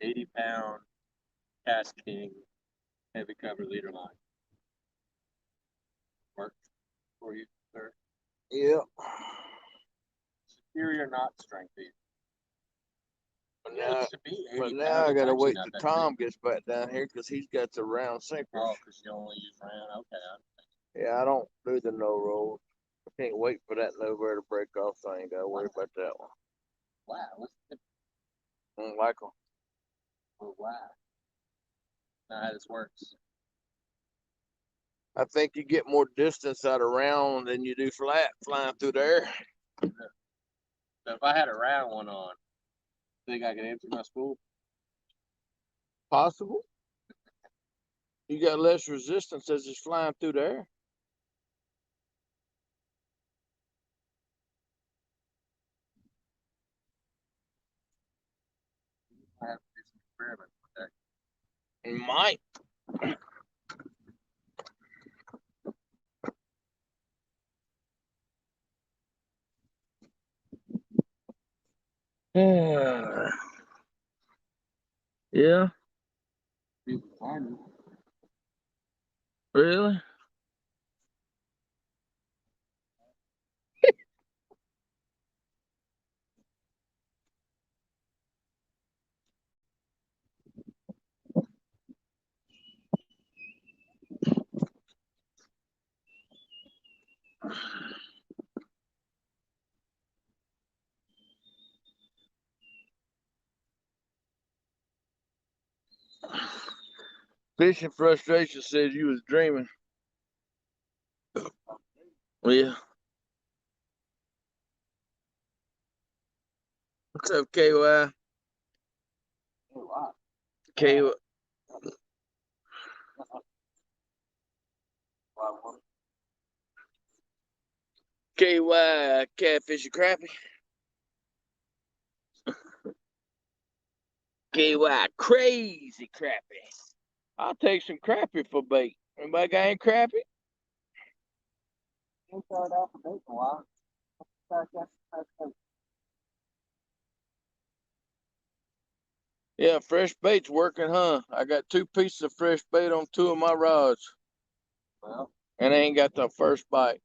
£80 Cash King heavy cover leader line. Work for you, sir. Yeah. Superior knot strength. But now, To be 80 but now pounds, I it's gotta actually wait not till that Tom big. gets back down here because he's got the round sinker. Oh, because you only use round. Okay. Yeah, I don't do the no roll. I can't wait for that nowhere to break off, so I ain't gotta worry about that one. Wow. What's the I don't like them. oh, wow. Now how this works. I think you get more distance out of round than you do flat flying through the air. So if I had a round one on, think I could empty my spool? Possible. You got less resistance as it's flying through the air. I have to do some experiments with that. It might. Yeah. Really? Fishing frustration says you was dreaming. Yeah. What's up, KY? KY. KY catfish and crappie. KY crazy crappie. I'll take some crappie for bait. Anybody got any crappie? Yeah, fresh bait's working, huh? I got 2 pieces of fresh bait on 2 of my rods. Well, And I ain't got the first bite.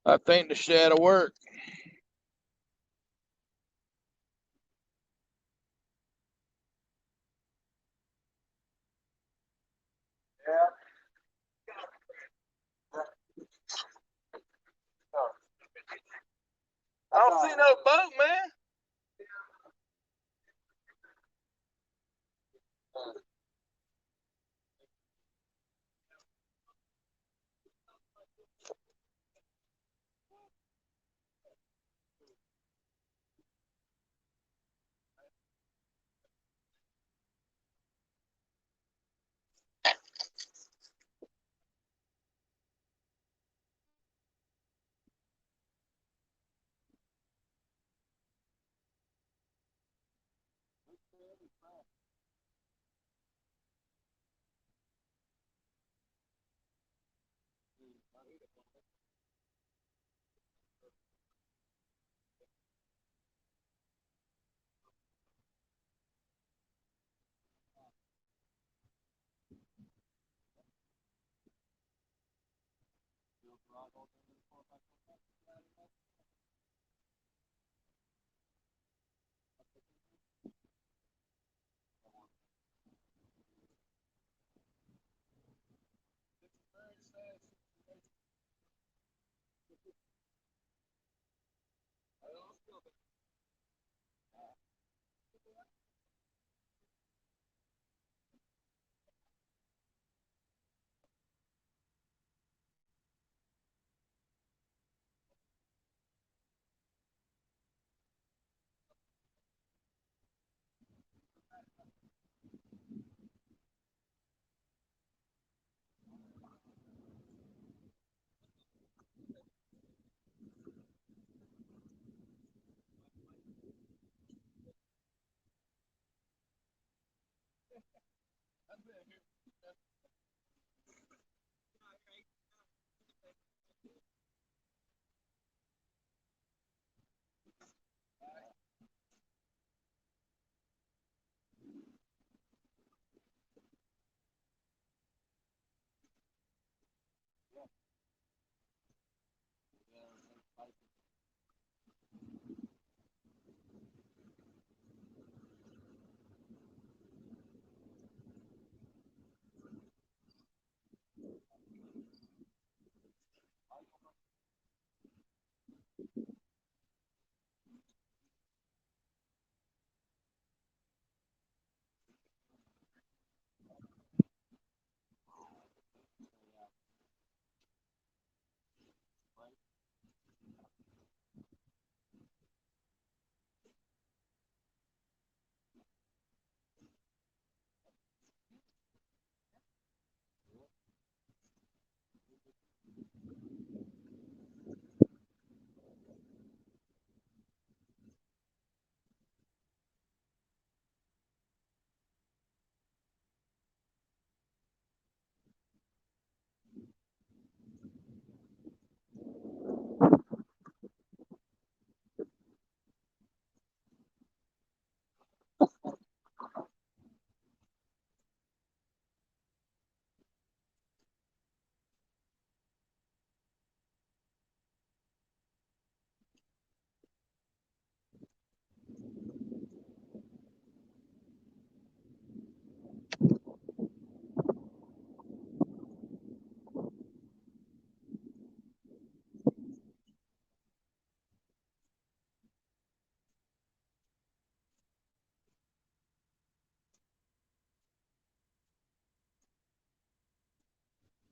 I think the shad will work. I don't see no boat, man.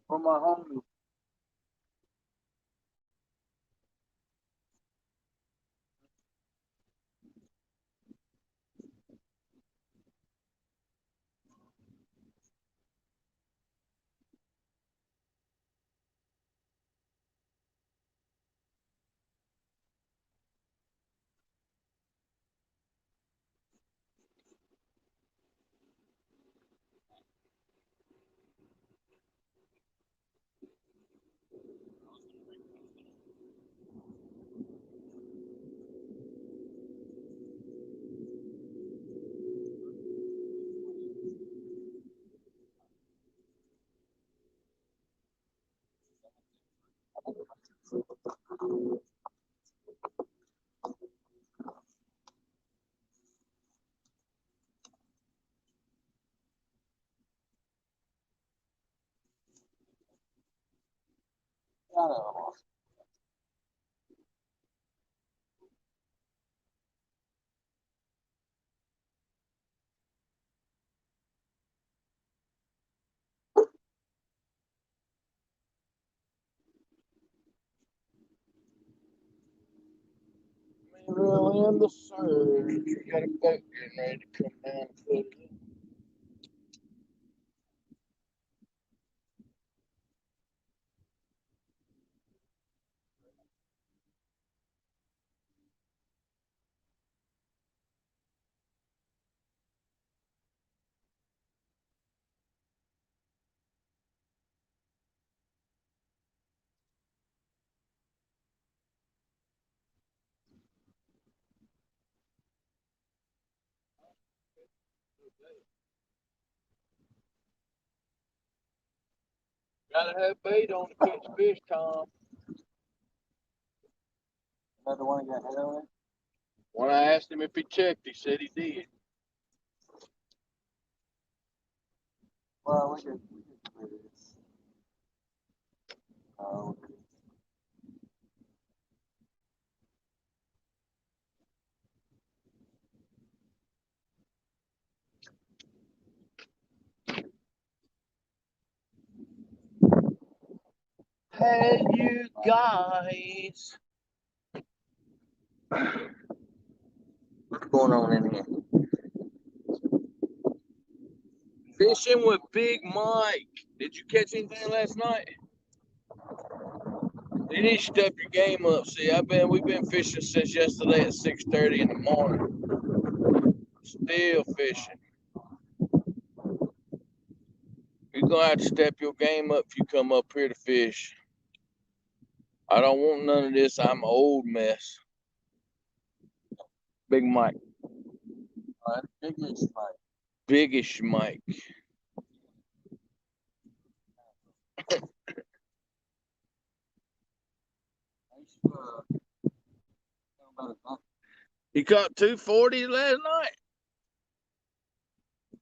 For my homie. Really in the surge. We got a boat getting ready to come down and put it in. Gotta have bait on to catch fish, Tom. Another one you got heroin? When I asked him if he checked, he said he did. Well, we could do this. Oh, Hey, you guys. What's going on in here? Fishing with Big Mike. Did you catch anything last night? You need to step your game up. See, we've been fishing since yesterday at 6:30 in the morning. Still fishing. You're gonna have to step your game up if you come up here to fish. I don't want none of this. I'm an old mess. Big Mike. all right, big-ish, Mike. Biggish Mike. He caught 240 last night.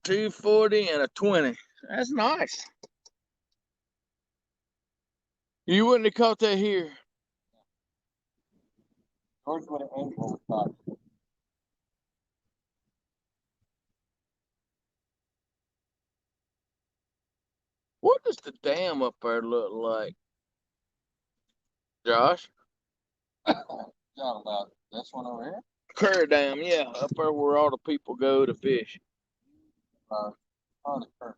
240 and a 20. That's nice. You wouldn't have caught that here. George would have aimed what we thought. What does the dam up there look like, Josh? Not about this one over here. Curry Dam, yeah, up there where all the people go to fish. On the current.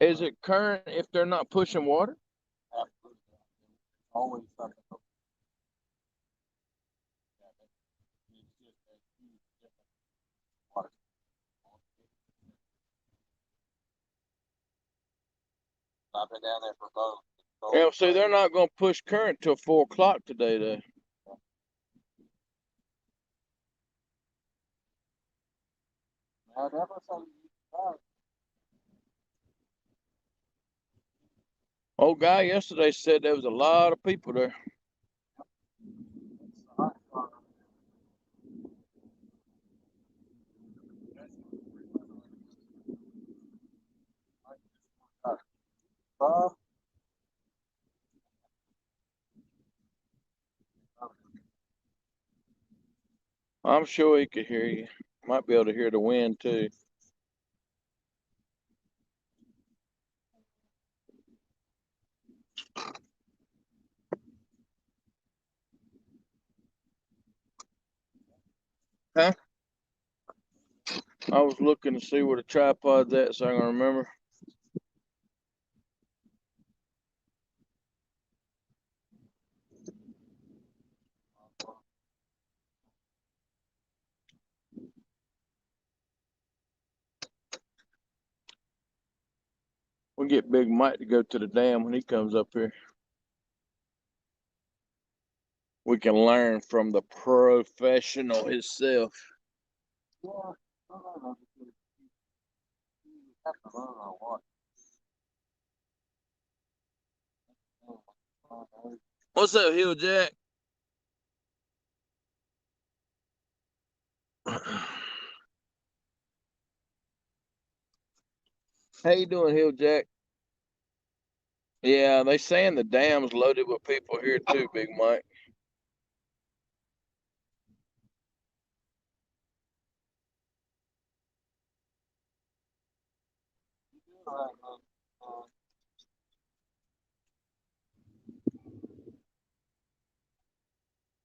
Is it current if they're not pushing water? Always something. I've been down there for both. Yeah, see, they're not going to push current till 4 o'clock today, though. Now, that was something you thought. Old guy yesterday said there was a lot of people there. Bob, I'm sure he could hear you. Might be able to hear the wind, too. Huh? I was looking to see where the tripod's at so I can remember. We'll get Big Mike to go to the dam when he comes up here. We can learn from the professional himself. yeah, I don't know. You have to learn on what. What's up, Hill Jack? How you doing, Hill Jack? Yeah, they saying the dam's loaded with people here too, Big Mike.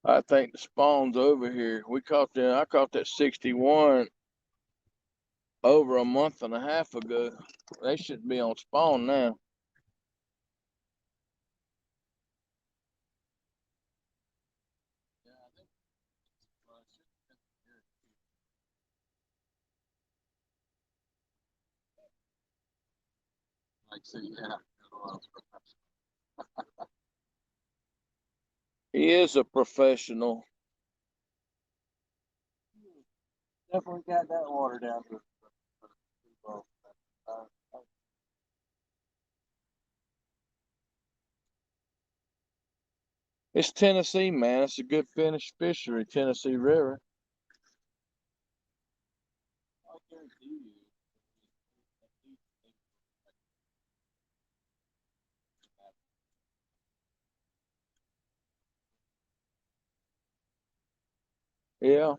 I think the spawn's over here. I caught that 61 over a month and a half ago. They should be on spawn now. Like, so yeah. He is a professional. Definitely got that water down to well. Uh, It's Tennessee, man. It's a good finished fishery, Tennessee River. I guarantee you. Yeah.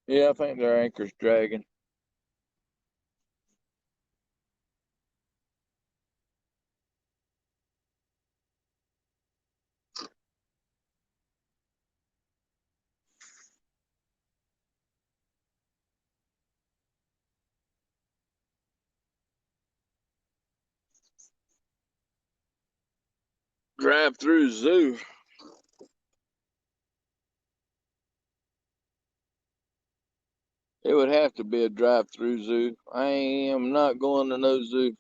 Yeah, I think their anchor's dragging. Drive through zoo. It would have to be a drive-through zoo. I am not going to no zoo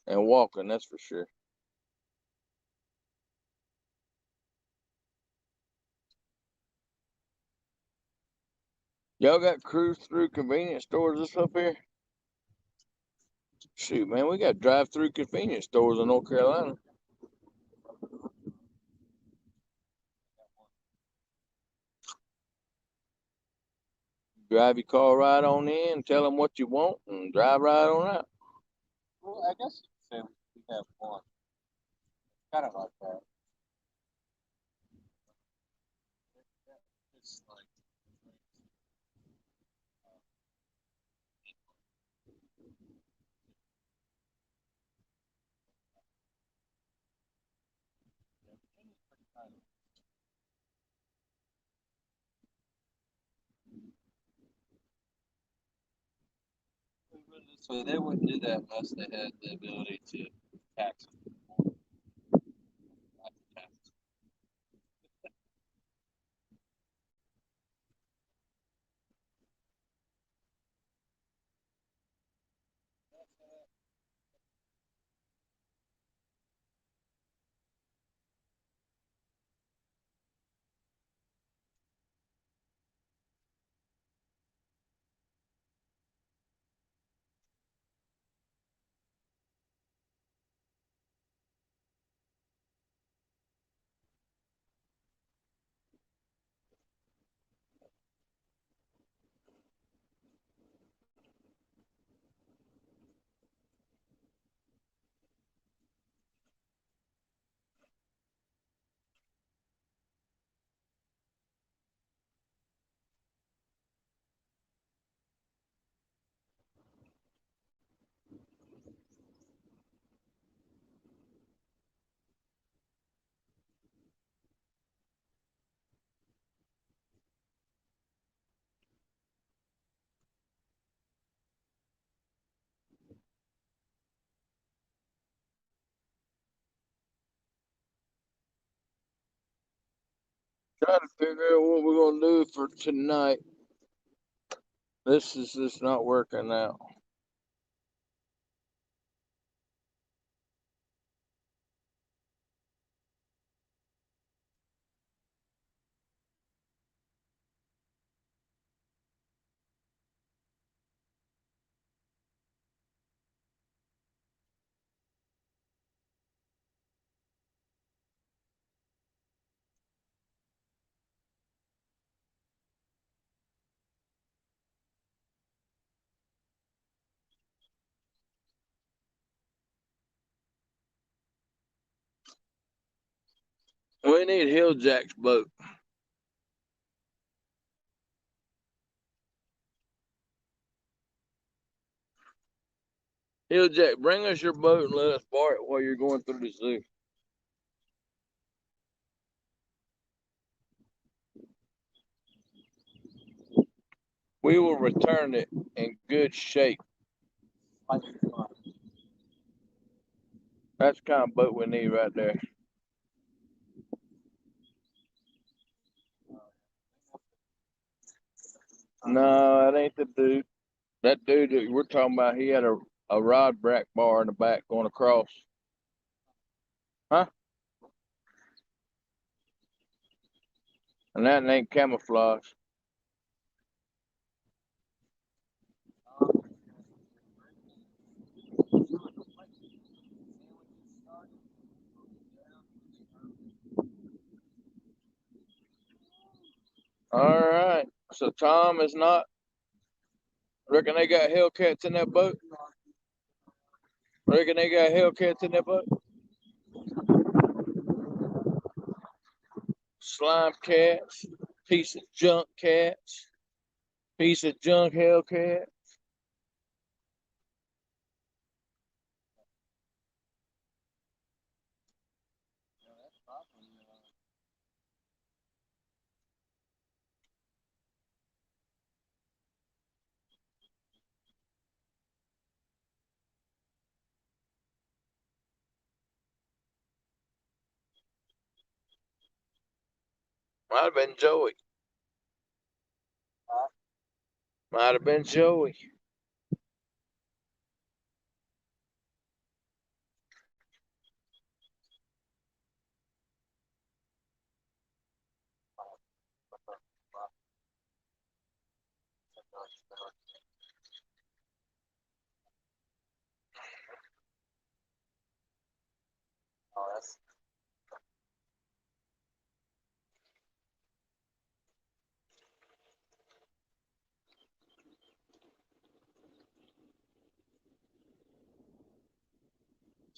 and walking, that's for sure. Y'all got cruise through convenience stores this up here? Shoot, man, we got drive-through convenience stores in North Carolina. Drive your car right on in, tell them what you want, and drive right on out. Well, I guess you could say we have one. Kind of like that. It's like so they wouldn't do that unless they had the ability to tax it. Not to tax it. Trying to figure out what we're gonna do for tonight. This is just not working out. need Hill Jack's boat. Hill Jack, bring us your boat and let us borrow it while you're going through the zoo. We will return it in good shape. That's the kind of boat we need right there. No, that ain't the dude. That dude that we're talking about, he had a rod brack bar in the back going across. Huh? And that ain't camouflage. All right. So Tom is not. Reckon they got Hellcats in that boat? Reckon they got Hellcats in that boat? Slime cats, piece of junk cats, piece of junk Hellcat. Might have been Joey. Might have been Joey.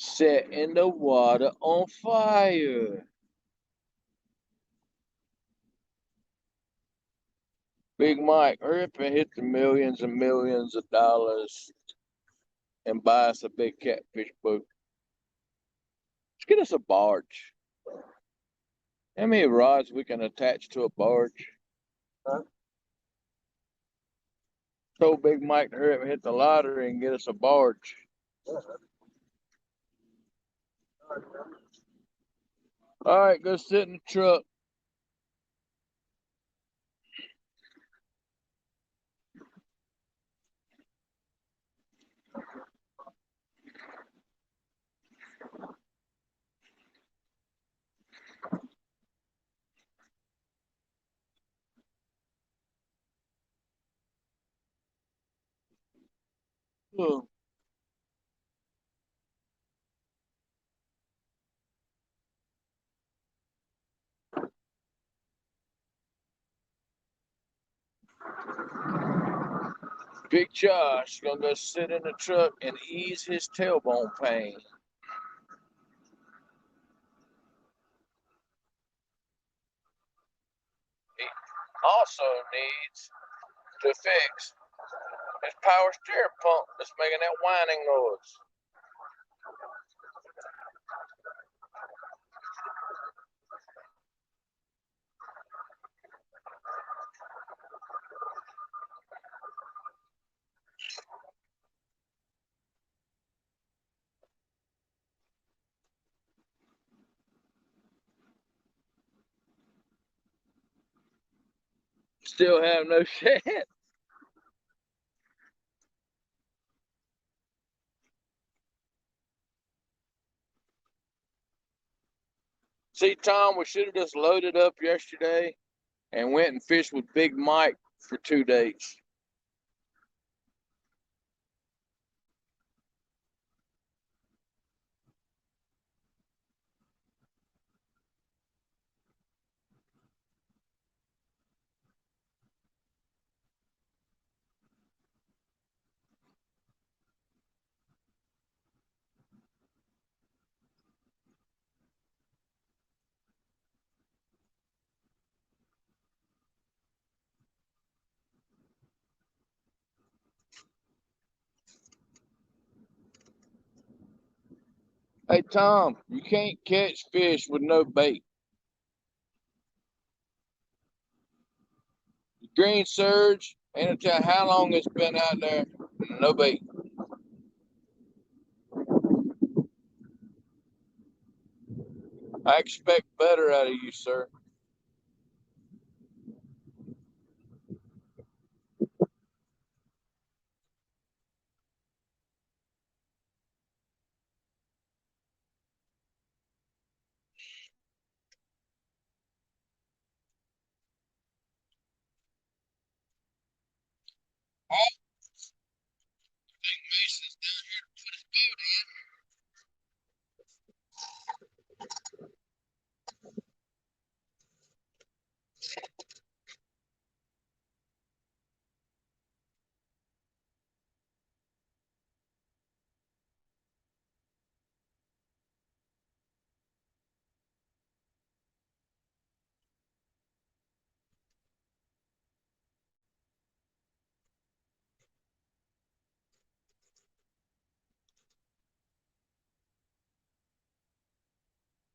Setting the water on fire. Big Mike, hurry up and hit the millions and millions of dollars and buy us a big catfish boat. Let's get us a barge. How many rods we can attach to a barge? Huh? Told Big Mike to hurry up and hit the lottery and get us a barge. All right, go sit in the truck. Oh. Big Josh gonna go sit in the truck and ease his tailbone pain. He also needs to fix his power steering pump that's making that whining noise. Still have no shed. See, Tom, we should have just loaded up yesterday and went and fished with Big Mike for 2 days. Hey Tom, you can't catch fish with no bait. Green surge, ain't tell how long it's been out there, no bait. I expect better out of you, sir. Mason's down here to put his boat in.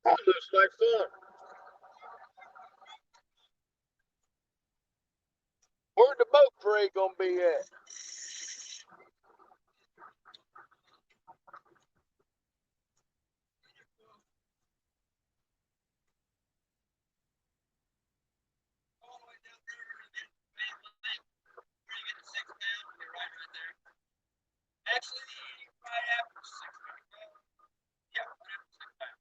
That looks like fun. Where the boat parade gonna be at? Actually, right after 6:30. Yeah, right after 6:30.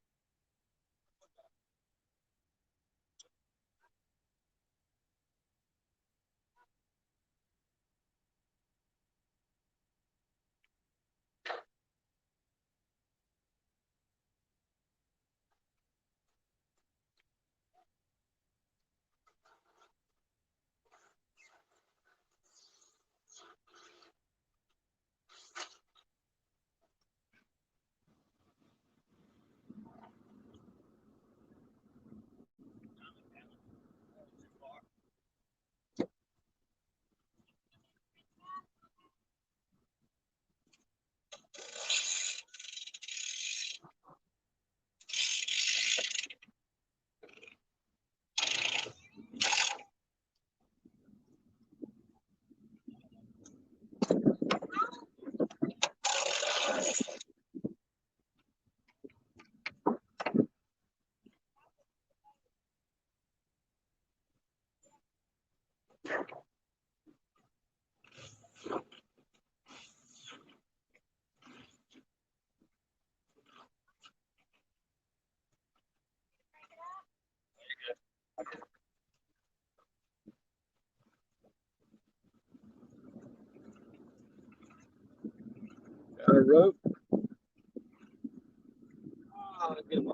Got a rope? Oh, get my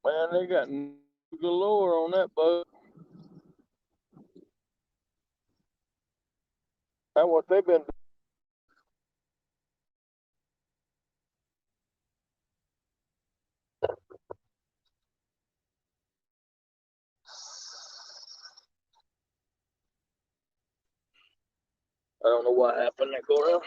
Man, they got galore on that boat. That's what they've been. I don't know what happened. They go around.